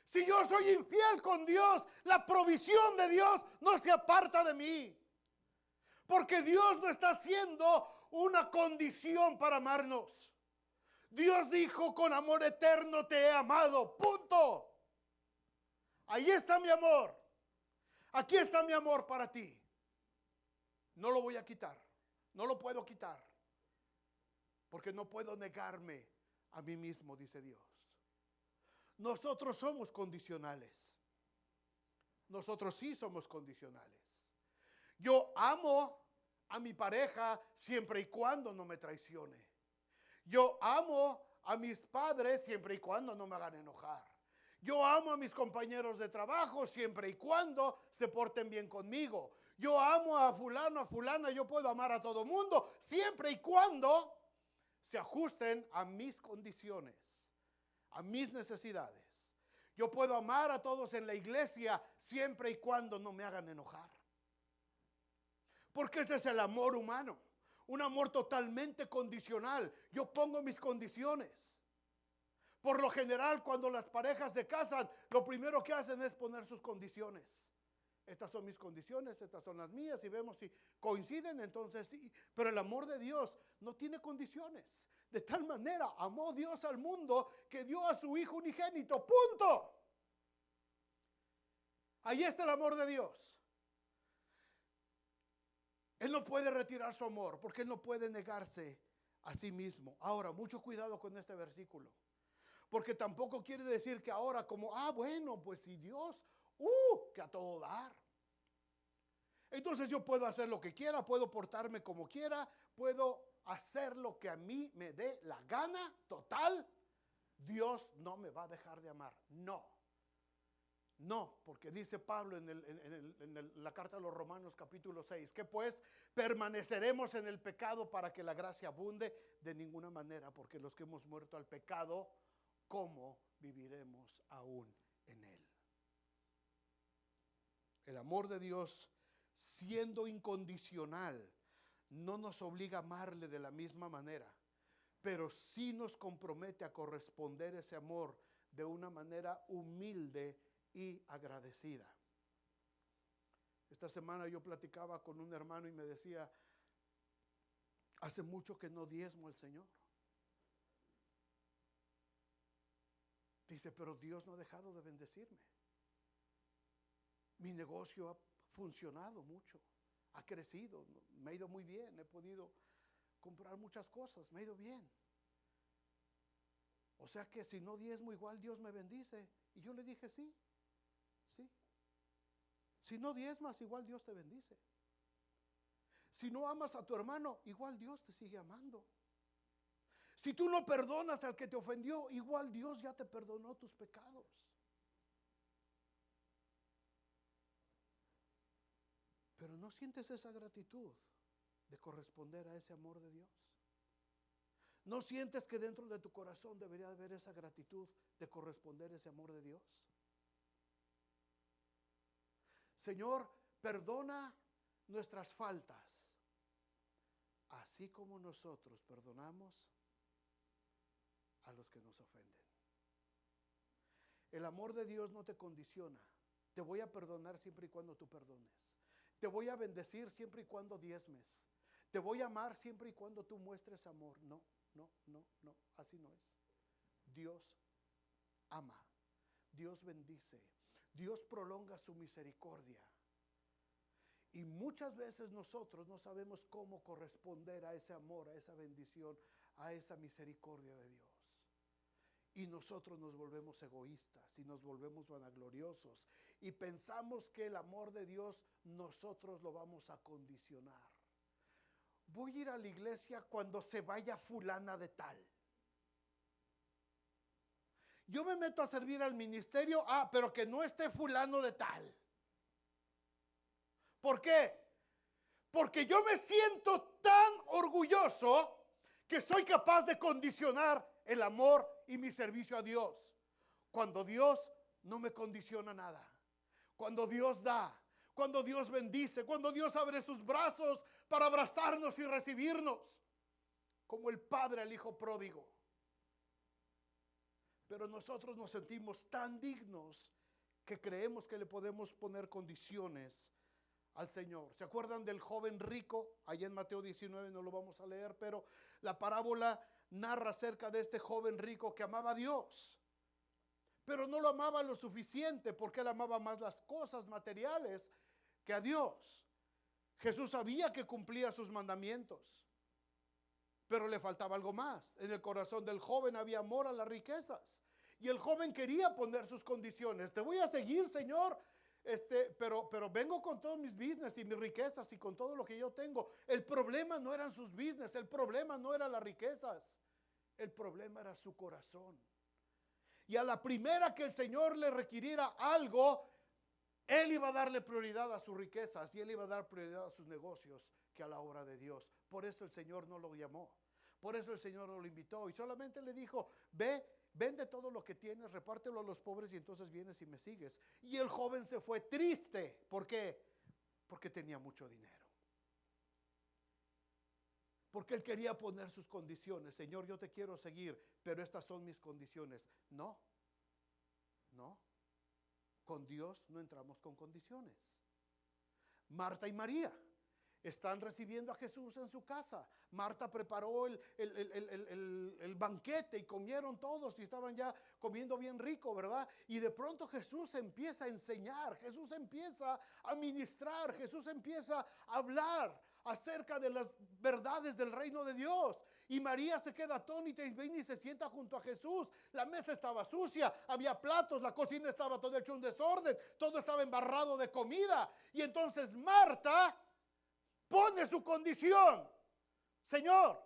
Si yo soy infiel con Dios, la provisión de Dios no se aparta de mí. Porque Dios no está haciendo una condición para amarnos. Dios dijo, con amor eterno te he amado, punto. Ahí está mi amor. Aquí está mi amor para ti. No lo voy a quitar. No lo puedo quitar. Porque no puedo negarme a mí mismo, dice Dios. Nosotros somos condicionales. Nosotros sí somos condicionales. Yo amo a mi pareja siempre y cuando no me traicione. Yo amo a mis padres siempre y cuando no me hagan enojar. Yo amo a mis compañeros de trabajo siempre y cuando se porten bien conmigo. Yo amo a fulano, a fulana, yo puedo amar a todo mundo siempre y cuando se ajusten a mis condiciones, a mis necesidades. Yo puedo amar a todos en la iglesia siempre y cuando no me hagan enojar. Porque ese es el amor humano, un amor totalmente condicional. Yo pongo mis condiciones. Por lo general, cuando las parejas se casan, lo primero que hacen es poner sus condiciones. Estas son mis condiciones, estas son las mías, y vemos si coinciden, entonces sí. Pero el amor de Dios no tiene condiciones. De tal manera amó Dios al mundo que dio a su Hijo unigénito, punto. Ahí está el amor de Dios. Él no puede retirar su amor porque Él no puede negarse a sí mismo. Ahora, mucho cuidado con este versículo. Porque tampoco quiere decir que ahora como, bueno, pues si Dios, que a todo dar. Entonces yo puedo hacer lo que quiera, puedo portarme como quiera, puedo hacer lo que a mí me dé la gana, total. Dios no me va a dejar de amar, no. No, porque dice Pablo en la carta a los Romanos capítulo 6, que pues permaneceremos en el pecado para que la gracia abunde. De ninguna manera, porque los que hemos muerto al pecado, ¿cómo viviremos aún en él? El amor de Dios, siendo incondicional, no nos obliga a amarle de la misma manera, pero sí nos compromete a corresponder ese amor de una manera humilde y agradecida. Esta semana yo platicaba con un hermano y me decía, hace mucho que no diezmo al Señor. Dice, pero Dios no ha dejado de bendecirme. Mi negocio ha funcionado mucho, ha crecido, me ha ido muy bien, he podido comprar muchas cosas, me ha ido bien. O sea que si no diezmo, igual Dios me bendice. Y yo le dije, sí. Si no diezmas, igual Dios te bendice. Si no amas a tu hermano, igual Dios te sigue amando. Si tú no perdonas al que te ofendió, igual Dios ya te perdonó tus pecados. Pero no sientes esa gratitud de corresponder a ese amor de Dios. ¿No sientes que dentro de tu corazón debería haber esa gratitud de corresponder a ese amor de Dios? Señor, perdona nuestras faltas, así como nosotros perdonamos a los que nos ofenden. El amor de Dios no te condiciona. Te voy a perdonar siempre y cuando tú perdones. Te voy a bendecir siempre y cuando diezmes. Te voy a amar siempre y cuando tú muestres amor. No, así no es. Dios ama, Dios bendice, Dios prolonga su misericordia. Y muchas veces nosotros no sabemos cómo corresponder a ese amor, a esa bendición, a esa misericordia de Dios. Y nosotros nos volvemos egoístas y nos volvemos vanagloriosos y pensamos que el amor de Dios nosotros lo vamos a condicionar. voy a ir a la iglesia cuando se vaya fulana de tal. Yo me meto a servir al ministerio, pero que no esté fulano de tal. ¿Por qué? Porque yo me siento tan orgulloso que soy capaz de condicionar el amor y mi servicio a Dios. Cuando Dios no me condiciona nada. Cuando Dios da, cuando Dios bendice, cuando Dios abre sus brazos para abrazarnos y recibirnos, como el padre al hijo pródigo. Pero nosotros nos sentimos tan dignos que creemos que le podemos poner condiciones al Señor. ¿Se acuerdan del joven rico? Allá en Mateo 19, no lo vamos a leer, pero la parábola narra acerca de este joven rico que amaba a Dios, pero no lo amaba lo suficiente, porque él amaba más las cosas materiales que a Dios. Jesús sabía que cumplía sus mandamientos, pero le faltaba algo más. En el corazón del joven había amor a las riquezas, y el joven quería poner sus condiciones. Te voy a seguir, Señor, pero vengo con todos mis business y mis riquezas y con todo lo que yo tengo. El problema no eran sus business, el problema no eran las riquezas, el problema era su corazón. Y a la primera que el Señor le requiriera algo, él iba a darle prioridad a sus riquezas y él iba a dar prioridad a sus negocios que a la obra de Dios. Por eso el Señor no lo llamó, por eso el Señor no lo invitó, y solamente le dijo: ve, vende todo lo que tienes, repártelo a los pobres y entonces vienes y me sigues. Y el joven se fue triste. ¿Por qué? Porque tenía mucho dinero. Porque él quería poner sus condiciones. Señor, yo te quiero seguir, pero estas son mis condiciones. No. Con Dios no entramos con condiciones. Marta y María están recibiendo a Jesús en su casa. Marta preparó el banquete y comieron todos y estaban ya comiendo bien rico, ¿verdad? Y de pronto Jesús empieza a enseñar, Jesús empieza a ministrar, Jesús empieza a hablar acerca de las verdades del reino de Dios. Y María se queda atónita y viene y se sienta junto a Jesús. La mesa estaba sucia, había platos, la cocina estaba todo hecho un desorden, todo estaba embarrado de comida. Y entonces Marta pone su condición: Señor,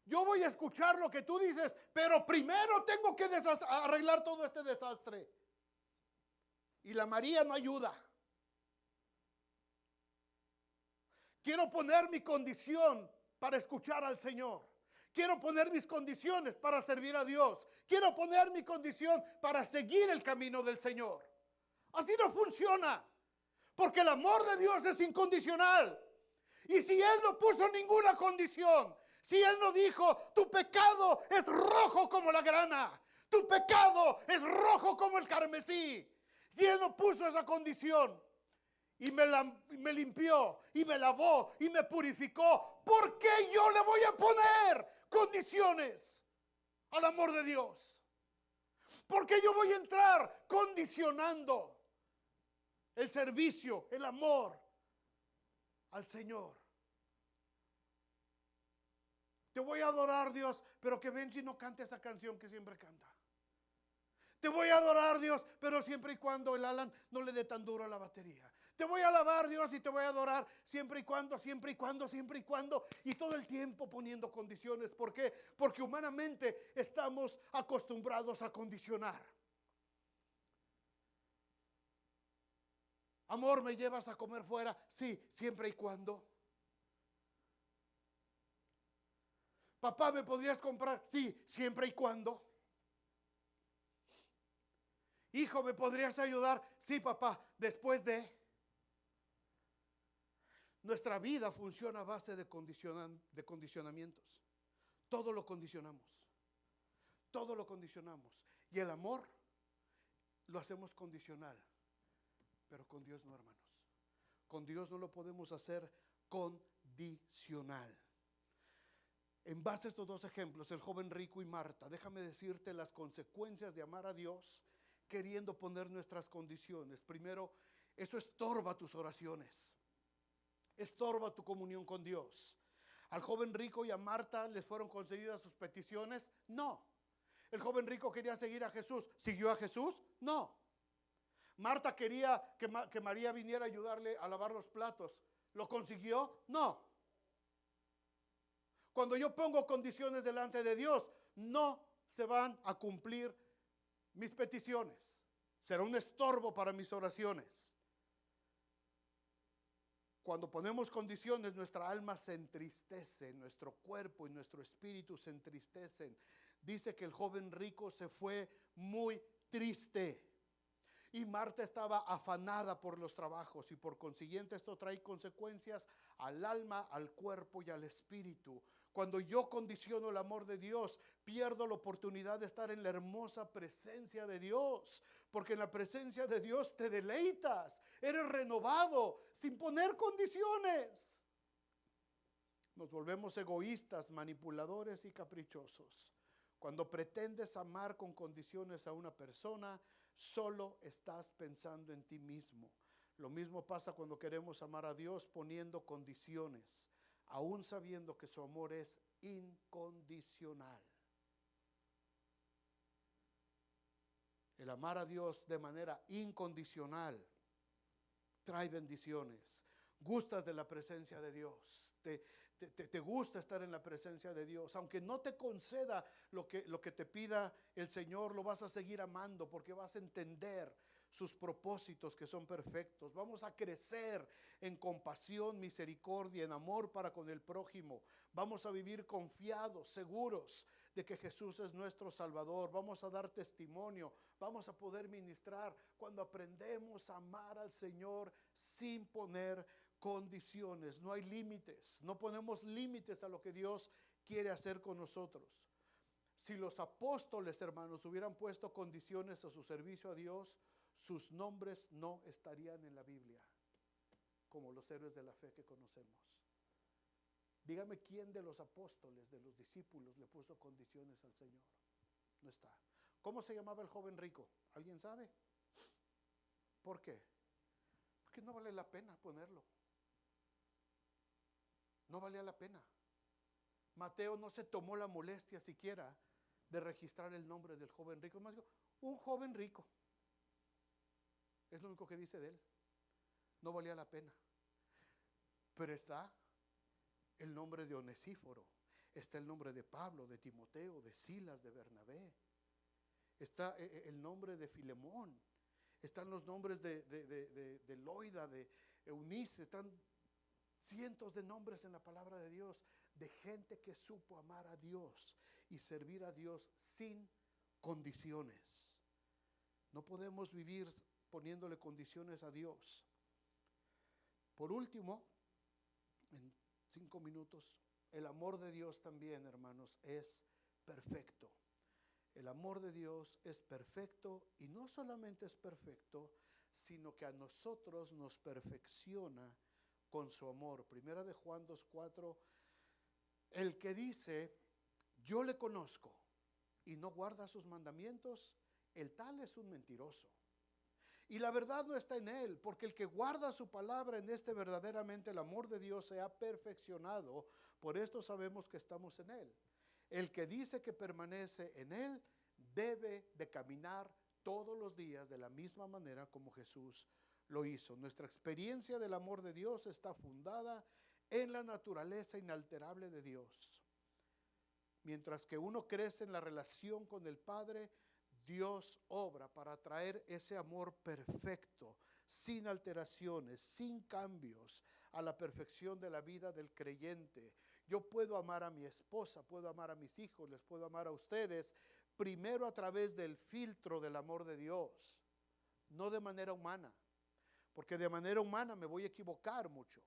yo voy a escuchar lo que tú dices, pero primero tengo que arreglar todo este desastre. Y la María no ayuda. Quiero poner mi condición para escuchar al Señor. Quiero poner mis condiciones para servir a Dios. Quiero poner mi condición para seguir el camino del Señor. Así no funciona, porque el amor de Dios es incondicional. Y si Él no puso ninguna condición, si Él no dijo: tu pecado es rojo como la grana, tu pecado es rojo como el carmesí, si Él no puso esa condición y me limpió y me lavó y me purificó, ¿por qué yo le voy a poner condiciones al amor de Dios? ¿Por qué yo voy a entrar condicionando el servicio, el amor al Señor? Te voy a adorar, Dios, pero que ven si no cante esa canción que siempre canta. Te voy a adorar, Dios, pero siempre y cuando el Alan no le dé tan duro a la batería. Te voy a alabar, Dios, y te voy a adorar siempre y cuando, y todo el tiempo poniendo condiciones. ¿Por qué? Porque humanamente estamos acostumbrados a condicionar. Amor, ¿me llevas a comer fuera? Sí, siempre y cuando. Papá, ¿me podrías comprar? Sí, siempre y cuando. Hijo, ¿me podrías ayudar? Sí, papá, después de. Nuestra vida funciona a base de condicionamientos. Todo lo condicionamos. Todo lo condicionamos. Y el amor lo hacemos condicional. Pero con Dios no, hermanos. Con Dios no lo podemos hacer condicional. En base a estos dos ejemplos, el joven rico y Marta, déjame decirte las consecuencias de amar a Dios queriendo poner nuestras condiciones. Primero, eso estorba tus oraciones, estorba tu comunión con Dios. Al joven rico y a Marta les fueron concedidas sus peticiones. No. El joven rico quería seguir a Jesús. ¿Siguió a Jesús? No. Marta quería que María viniera a ayudarle a lavar los platos. ¿Lo consiguió? No. Cuando yo pongo condiciones delante de Dios, no se van a cumplir mis peticiones. Será un estorbo para mis oraciones. Cuando ponemos condiciones, nuestra alma se entristece, nuestro cuerpo y nuestro espíritu se entristecen. Dice que el joven rico se fue muy triste. Y Marta estaba afanada por los trabajos y por consiguiente esto trae consecuencias al alma, al cuerpo y al espíritu. Cuando yo condiciono el amor de Dios, pierdo la oportunidad de estar en la hermosa presencia de Dios, porque en la presencia de Dios te deleitas, eres renovado sin poner condiciones. Nos volvemos egoístas, manipuladores y caprichosos. Cuando pretendes amar con condiciones a una persona, solo estás pensando en ti mismo. Lo mismo pasa cuando queremos amar a Dios poniendo condiciones, aún sabiendo que su amor es incondicional. El amar a Dios de manera incondicional trae bendiciones. Gustas de la presencia de Dios, te gusta estar en la presencia de Dios, aunque no te conceda lo que te pida el Señor, lo vas a seguir amando porque vas a entender sus propósitos que son perfectos. Vamos a crecer en compasión, misericordia, en amor para con el prójimo. Vamos a vivir confiados, seguros de que Jesús es nuestro Salvador. Vamos a dar testimonio, vamos a poder ministrar cuando aprendemos a amar al Señor sin poner condiciones. No hay límites, no ponemos límites a lo que Dios quiere hacer con nosotros. Si los apóstoles, hermanos, hubieran puesto condiciones a su servicio a Dios, sus nombres no estarían en la Biblia como los héroes de la fe que conocemos. Dígame quién de los apóstoles, de los discípulos, le puso condiciones al Señor. No está. ¿Cómo se llamaba el joven rico? ¿Alguien sabe? ¿Por qué? Porque no vale la pena ponerlo. No valía la pena. Mateo no se tomó la molestia siquiera de registrar el nombre del joven rico. Más digo, un joven rico. Es lo único que dice de él. No valía la pena. Pero está el nombre de Onesíforo, está el nombre de Pablo, de Timoteo, de Silas, de Bernabé. Está el nombre de Filemón. Están los nombres de Loida, de Eunice. Están cientos de nombres en la palabra de Dios, de gente que supo amar a Dios y servir a Dios sin condiciones. No podemos vivir poniéndole condiciones a Dios. Por último, en 5 minutos, el amor de Dios también, hermanos, es perfecto. El amor de Dios es perfecto y no solamente es perfecto, sino que a nosotros nos perfecciona con su amor. Primera de Juan 2:4, el que dice, yo le conozco y no guarda sus mandamientos, el tal es un mentiroso. Y la verdad no está en él, porque el que guarda su palabra, en este verdaderamente el amor de Dios se ha perfeccionado. Por esto sabemos que estamos en él. El que dice que permanece en él debe de caminar todos los días de la misma manera como Jesús lo hizo. Nuestra experiencia del amor de Dios está fundada en la naturaleza inalterable de Dios. Mientras que uno crece en la relación con el Padre, Dios obra para traer ese amor perfecto, sin alteraciones, sin cambios, a la perfección de la vida del creyente. Yo puedo amar a mi esposa, puedo amar a mis hijos, les puedo amar a ustedes, primero a través del filtro del amor de Dios, no de manera humana, porque de manera humana me voy a equivocar mucho,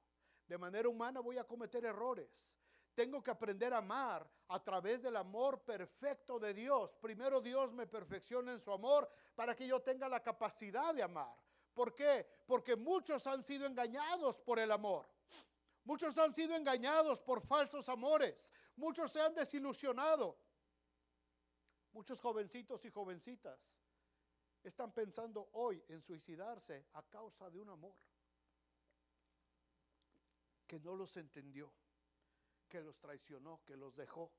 de manera humana voy a cometer errores. Tengo que aprender a amar a través del amor perfecto de Dios. Primero Dios me perfecciona en su amor para que yo tenga la capacidad de amar. ¿Por qué? Porque muchos han sido engañados por el amor. Muchos han sido engañados por falsos amores. Muchos se han desilusionado. Muchos jovencitos y jovencitas están pensando hoy en suicidarse a causa de un amor que no los entendió, que los traicionó, que los dejó.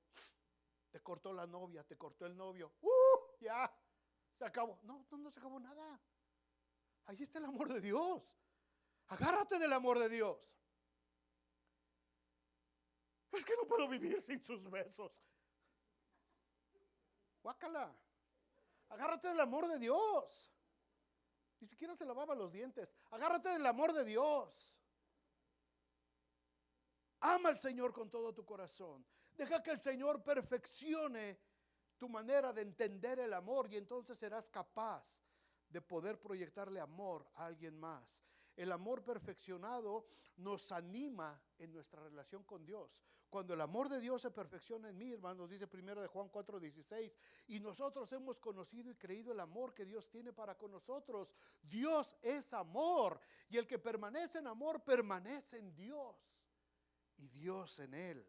Te cortó la novia, te cortó el novio. Ya, se acabó. No se acabó nada. Ahí está el amor de Dios. Agárrate del amor de Dios. Es que no puedo vivir sin sus besos. Guácala. Agárrate del amor de Dios. Ni siquiera se lavaba los dientes. Agárrate del amor de Dios. Ama al Señor con todo tu corazón. Deja que el Señor perfeccione tu manera de entender el amor y entonces serás capaz de poder proyectarle amor a alguien más. El amor perfeccionado nos anima en nuestra relación con Dios. Cuando el amor de Dios se perfecciona en mí, hermanos, dice 1 de Juan 4:16, y nosotros hemos conocido y creído el amor que Dios tiene para con nosotros. Dios es amor, y el que permanece en amor permanece en Dios y Dios en él.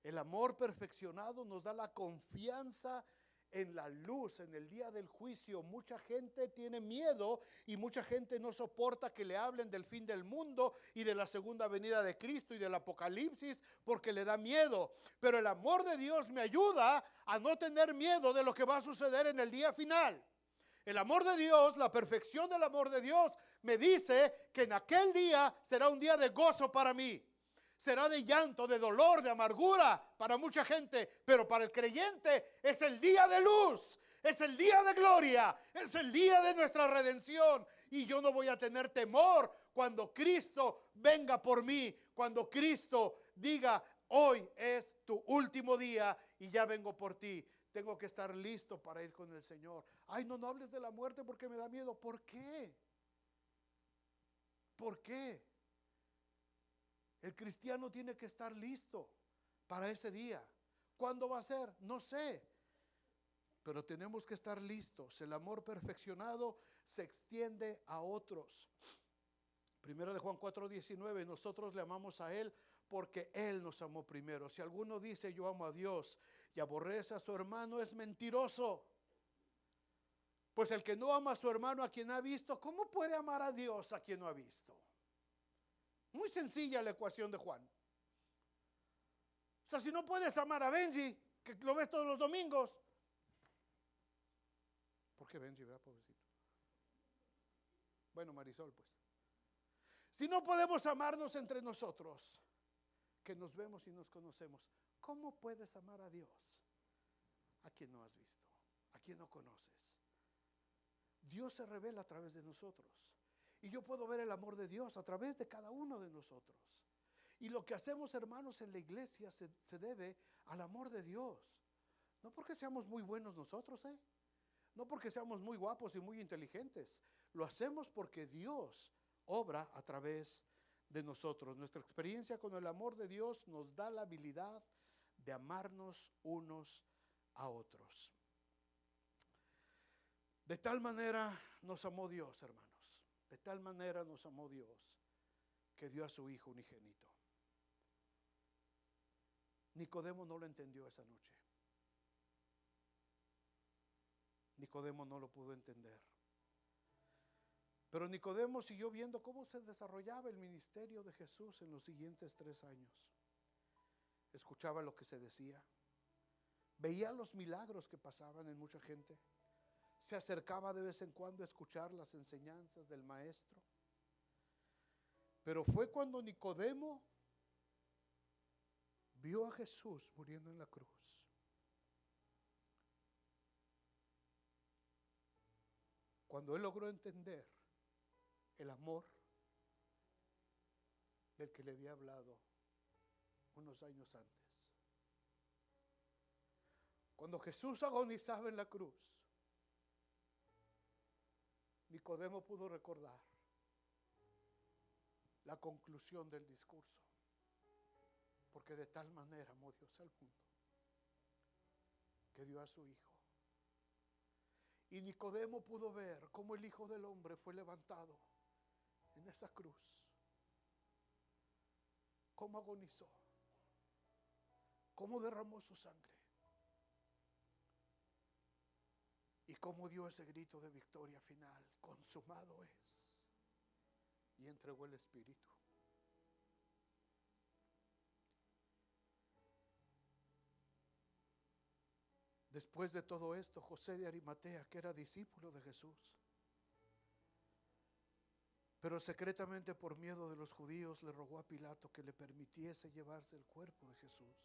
El amor perfeccionado nos da la confianza en la luz, en el día del juicio. Mucha gente tiene miedo y mucha gente no soporta que le hablen del fin del mundo y de la segunda venida de Cristo y del apocalipsis porque le da miedo. Pero el amor de Dios me ayuda a no tener miedo de lo que va a suceder en el día final. El amor de Dios, la perfección del amor de Dios me dice que en aquel día será un día de gozo para mí. Será de llanto, de dolor, de amargura para mucha gente, pero para el creyente es el día de luz, es el día de gloria, es el día de nuestra redención. Y yo no voy a tener temor cuando Cristo venga por mí, cuando Cristo diga, hoy es tu último día y ya vengo por ti. Tengo que estar listo para ir con el Señor. Ay, no hables de la muerte porque me da miedo. ¿Por qué? ¿Por qué? El cristiano tiene que estar listo para ese día. ¿Cuándo va a ser? No sé. Pero tenemos que estar listos. El amor perfeccionado se extiende a otros. 1 de Juan 4:19, nosotros le amamos a Él porque Él nos amó primero. Si alguno dice yo amo a Dios y aborrece a su hermano, es mentiroso. Pues el que no ama a su hermano a quien ha visto, ¿cómo puede amar a Dios a quien no ha visto? Muy sencilla la ecuación de Juan. O sea, si no puedes amar a Benji, que lo ves todos los domingos. ¿Por qué Benji, verdad, pobrecito? Bueno, Marisol, pues. Si no podemos amarnos entre nosotros, que nos vemos y nos conocemos, ¿cómo puedes amar a Dios a quien no has visto, a quien no conoces? Dios se revela a través de nosotros. Y yo puedo ver el amor de Dios a través de cada uno de nosotros. Y lo que hacemos, hermanos, en la iglesia se debe al amor de Dios. No porque seamos muy buenos nosotros, no porque seamos muy guapos y muy inteligentes. Lo hacemos porque Dios obra a través de nosotros. Nuestra experiencia con el amor de Dios nos da la habilidad de amarnos unos a otros. De tal manera nos amó Dios, hermanos. De tal manera nos amó Dios que dio a su Hijo unigénito. Nicodemo no lo entendió esa noche. Nicodemo no lo pudo entender. Pero Nicodemo siguió viendo cómo se desarrollaba el ministerio de Jesús en los siguientes 3 años. Escuchaba lo que se decía. Veía los milagros que pasaban en mucha gente. Se acercaba de vez en cuando a escuchar las enseñanzas del maestro. Pero fue cuando Nicodemo vio a Jesús muriendo en la cruz, cuando él logró entender el amor del que le había hablado unos años antes. Cuando Jesús agonizaba en la cruz, Nicodemo pudo recordar la conclusión del discurso, porque de tal manera amó Dios al mundo que dio a su Hijo. Y Nicodemo pudo ver cómo el Hijo del Hombre fue levantado en esa cruz, cómo agonizó, cómo derramó su sangre y cómo dio ese grito de victoria final: consumado es, y entregó el Espíritu. Después de todo esto, José de Arimatea, que era discípulo de Jesús, Pero secretamente, por miedo de los judíos, le rogó a Pilato que le permitiese llevarse el cuerpo de Jesús.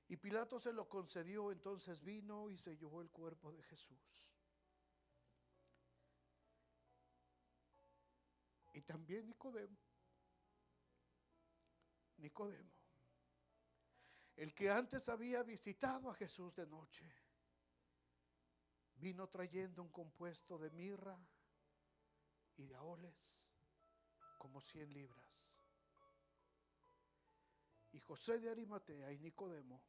Y Pilato se lo concedió. Entonces vino y se llevó el cuerpo de Jesús. Y también Nicodemo, el que antes había visitado a Jesús de noche, vino trayendo un compuesto de mirra y de aoles, como 100 libras. Y José de Arimatea y Nicodemo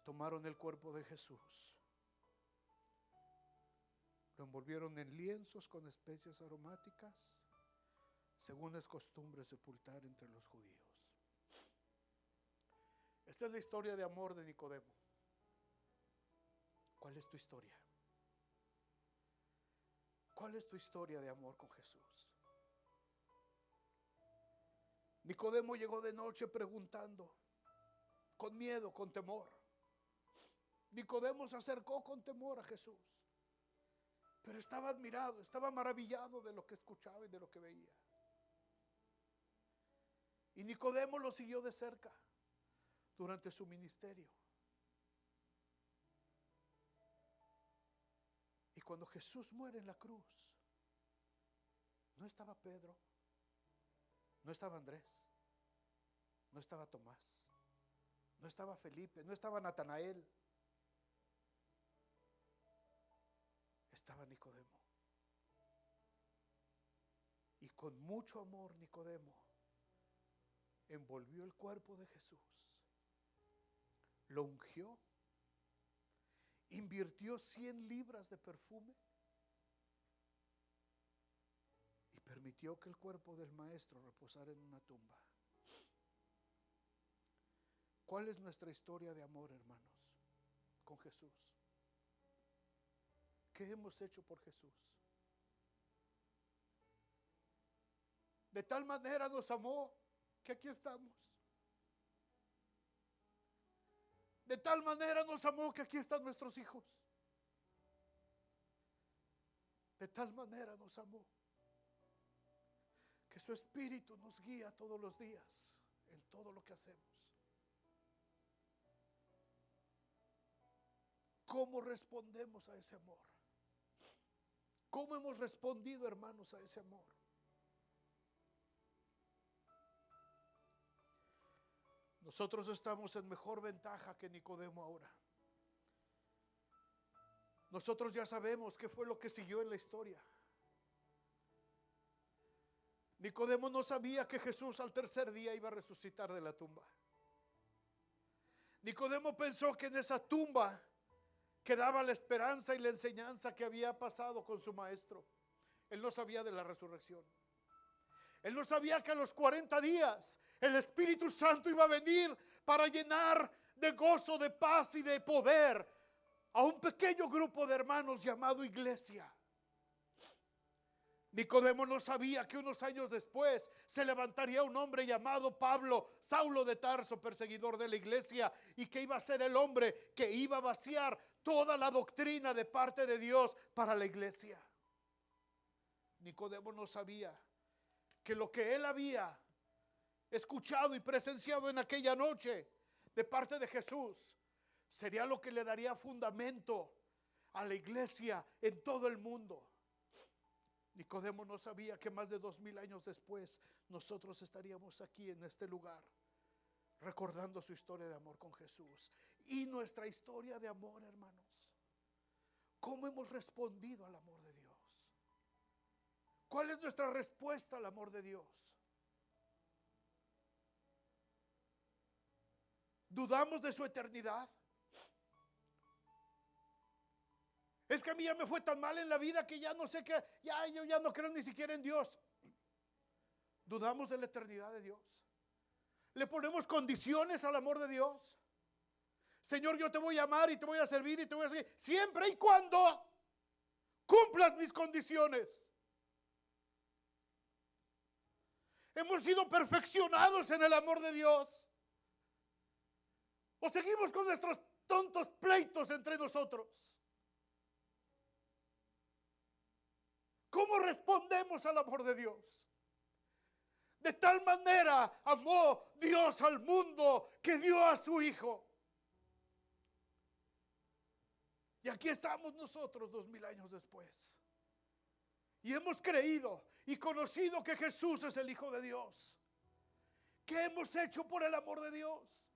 tomaron el cuerpo de Jesús, lo envolvieron en lienzos con especias aromáticas, según es costumbre sepultar entre los judíos. Esta es la historia de amor de Nicodemo. ¿Cuál es tu historia? ¿Cuál es tu historia de amor con Jesús? Nicodemo llegó de noche preguntando, con miedo, con temor. Nicodemo se acercó con temor a Jesús, pero estaba admirado, estaba maravillado de lo que escuchaba y de lo que veía. Y Nicodemo lo siguió de cerca durante su ministerio. Y cuando Jesús muere en la cruz, no estaba Pedro, no estaba Andrés, no estaba Tomás, no estaba Felipe, no estaba Natanael, estaba Nicodemo. Y con mucho amor Nicodemo envolvió el cuerpo de Jesús, lo ungió, invirtió 100 libras de perfume y permitió que el cuerpo del maestro reposara en una tumba. ¿Cuál es nuestra historia de amor, hermanos, con Jesús? ¿Qué hemos hecho por Jesús? De tal manera nos amó que aquí estamos. De tal manera nos amó que aquí están nuestros hijos. De tal manera nos amó que su Espíritu nos guía todos los días en todo lo que hacemos. ¿Cómo respondemos a ese amor? ¿Cómo hemos respondido, hermanos, a ese amor? Nosotros estamos en mejor ventaja que Nicodemo ahora. Nosotros ya sabemos qué fue lo que siguió en la historia. Nicodemo no sabía que Jesús al tercer día iba a resucitar de la tumba. Nicodemo pensó que en esa tumba quedaba la esperanza y la enseñanza que había pasado con su maestro. Él no sabía de la resurrección. Él no sabía que a los 40 días el Espíritu Santo iba a venir para llenar de gozo, de paz y de poder a un pequeño grupo de hermanos llamado iglesia. Nicodemo no sabía que unos años después se levantaría un hombre llamado Pablo, Saulo de Tarso, perseguidor de la iglesia, y que iba a ser el hombre que iba a vaciar toda la doctrina de parte de Dios para la iglesia. Nicodemo no sabía que lo que él había escuchado y presenciado en aquella noche de parte de Jesús sería lo que le daría fundamento a la iglesia en todo el mundo. Nicodemo no sabía que más de 2000 años después nosotros estaríamos aquí en este lugar recordando su historia de amor con Jesús y nuestra historia de amor, hermanos. ¿Cómo hemos respondido al amor de Dios? ¿Cuál es nuestra respuesta al amor de Dios? ¿Dudamos de su eternidad? Es que a mí ya me fue tan mal en la vida que ya no sé qué, yo ya no creo ni siquiera en Dios. ¿Dudamos de la eternidad de Dios? ¿Le ponemos condiciones al amor de Dios? Señor, yo te voy a amar y te voy a servir y te voy a seguir siempre y cuando cumplas mis condiciones. Hemos sido perfeccionados en el amor de Dios. ¿O seguimos con nuestros tontos pleitos entre nosotros? ¿Cómo respondemos al amor de Dios? De tal manera amó Dios al mundo que dio a su Hijo. Y aquí estamos nosotros 2000 años después. Y hemos creído y conocido que Jesús es el Hijo de Dios. ¿Qué hemos hecho por el amor de Dios?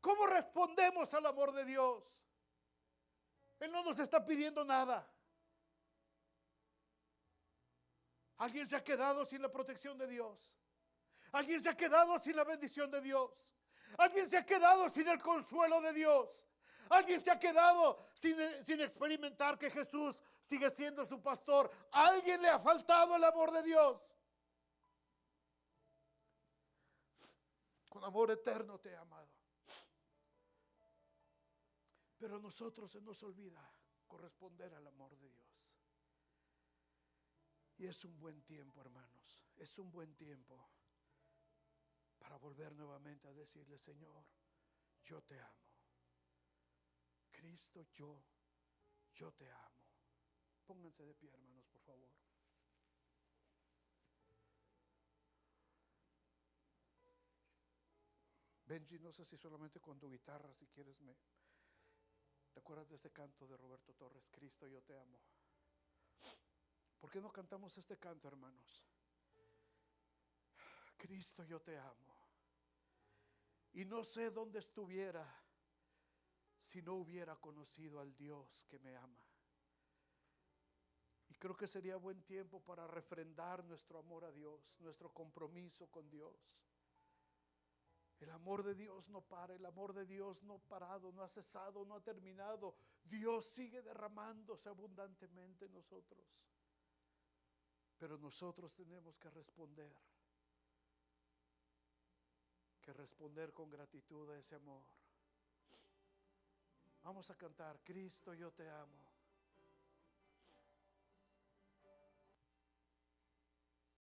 ¿Cómo respondemos al amor de Dios? Él no nos está pidiendo nada. Alguien se ha quedado sin la protección de Dios. Alguien se ha quedado sin la bendición de Dios. Alguien se ha quedado sin el consuelo de Dios. Alguien se ha quedado sin experimentar que Jesús sigue siendo su pastor. A alguien le ha faltado el amor de Dios. Con amor eterno te he amado. Pero a nosotros se nos olvida corresponder al amor de Dios. Y es un buen tiempo, hermanos. Es un buen tiempo para volver nuevamente a decirle: Señor, yo te amo. Cristo, yo te amo. Pónganse de pie, hermanos, por favor. Benji, no sé si solamente con tu guitarra, si quieres, ¿te acuerdas de ese canto de Roberto Torres? Cristo, yo te amo. ¿Por qué no cantamos este canto, hermanos? Cristo, yo te amo. Y no sé dónde estuviera si no hubiera conocido al Dios que me ama. Y creo que sería buen tiempo para refrendar nuestro amor a Dios, nuestro compromiso con Dios. El amor de Dios no para, el amor de Dios no ha parado, no ha cesado, no ha terminado. Dios sigue derramándose abundantemente en nosotros. Pero nosotros tenemos que responder con gratitud a ese amor. Vamos a cantar: Cristo, yo te amo.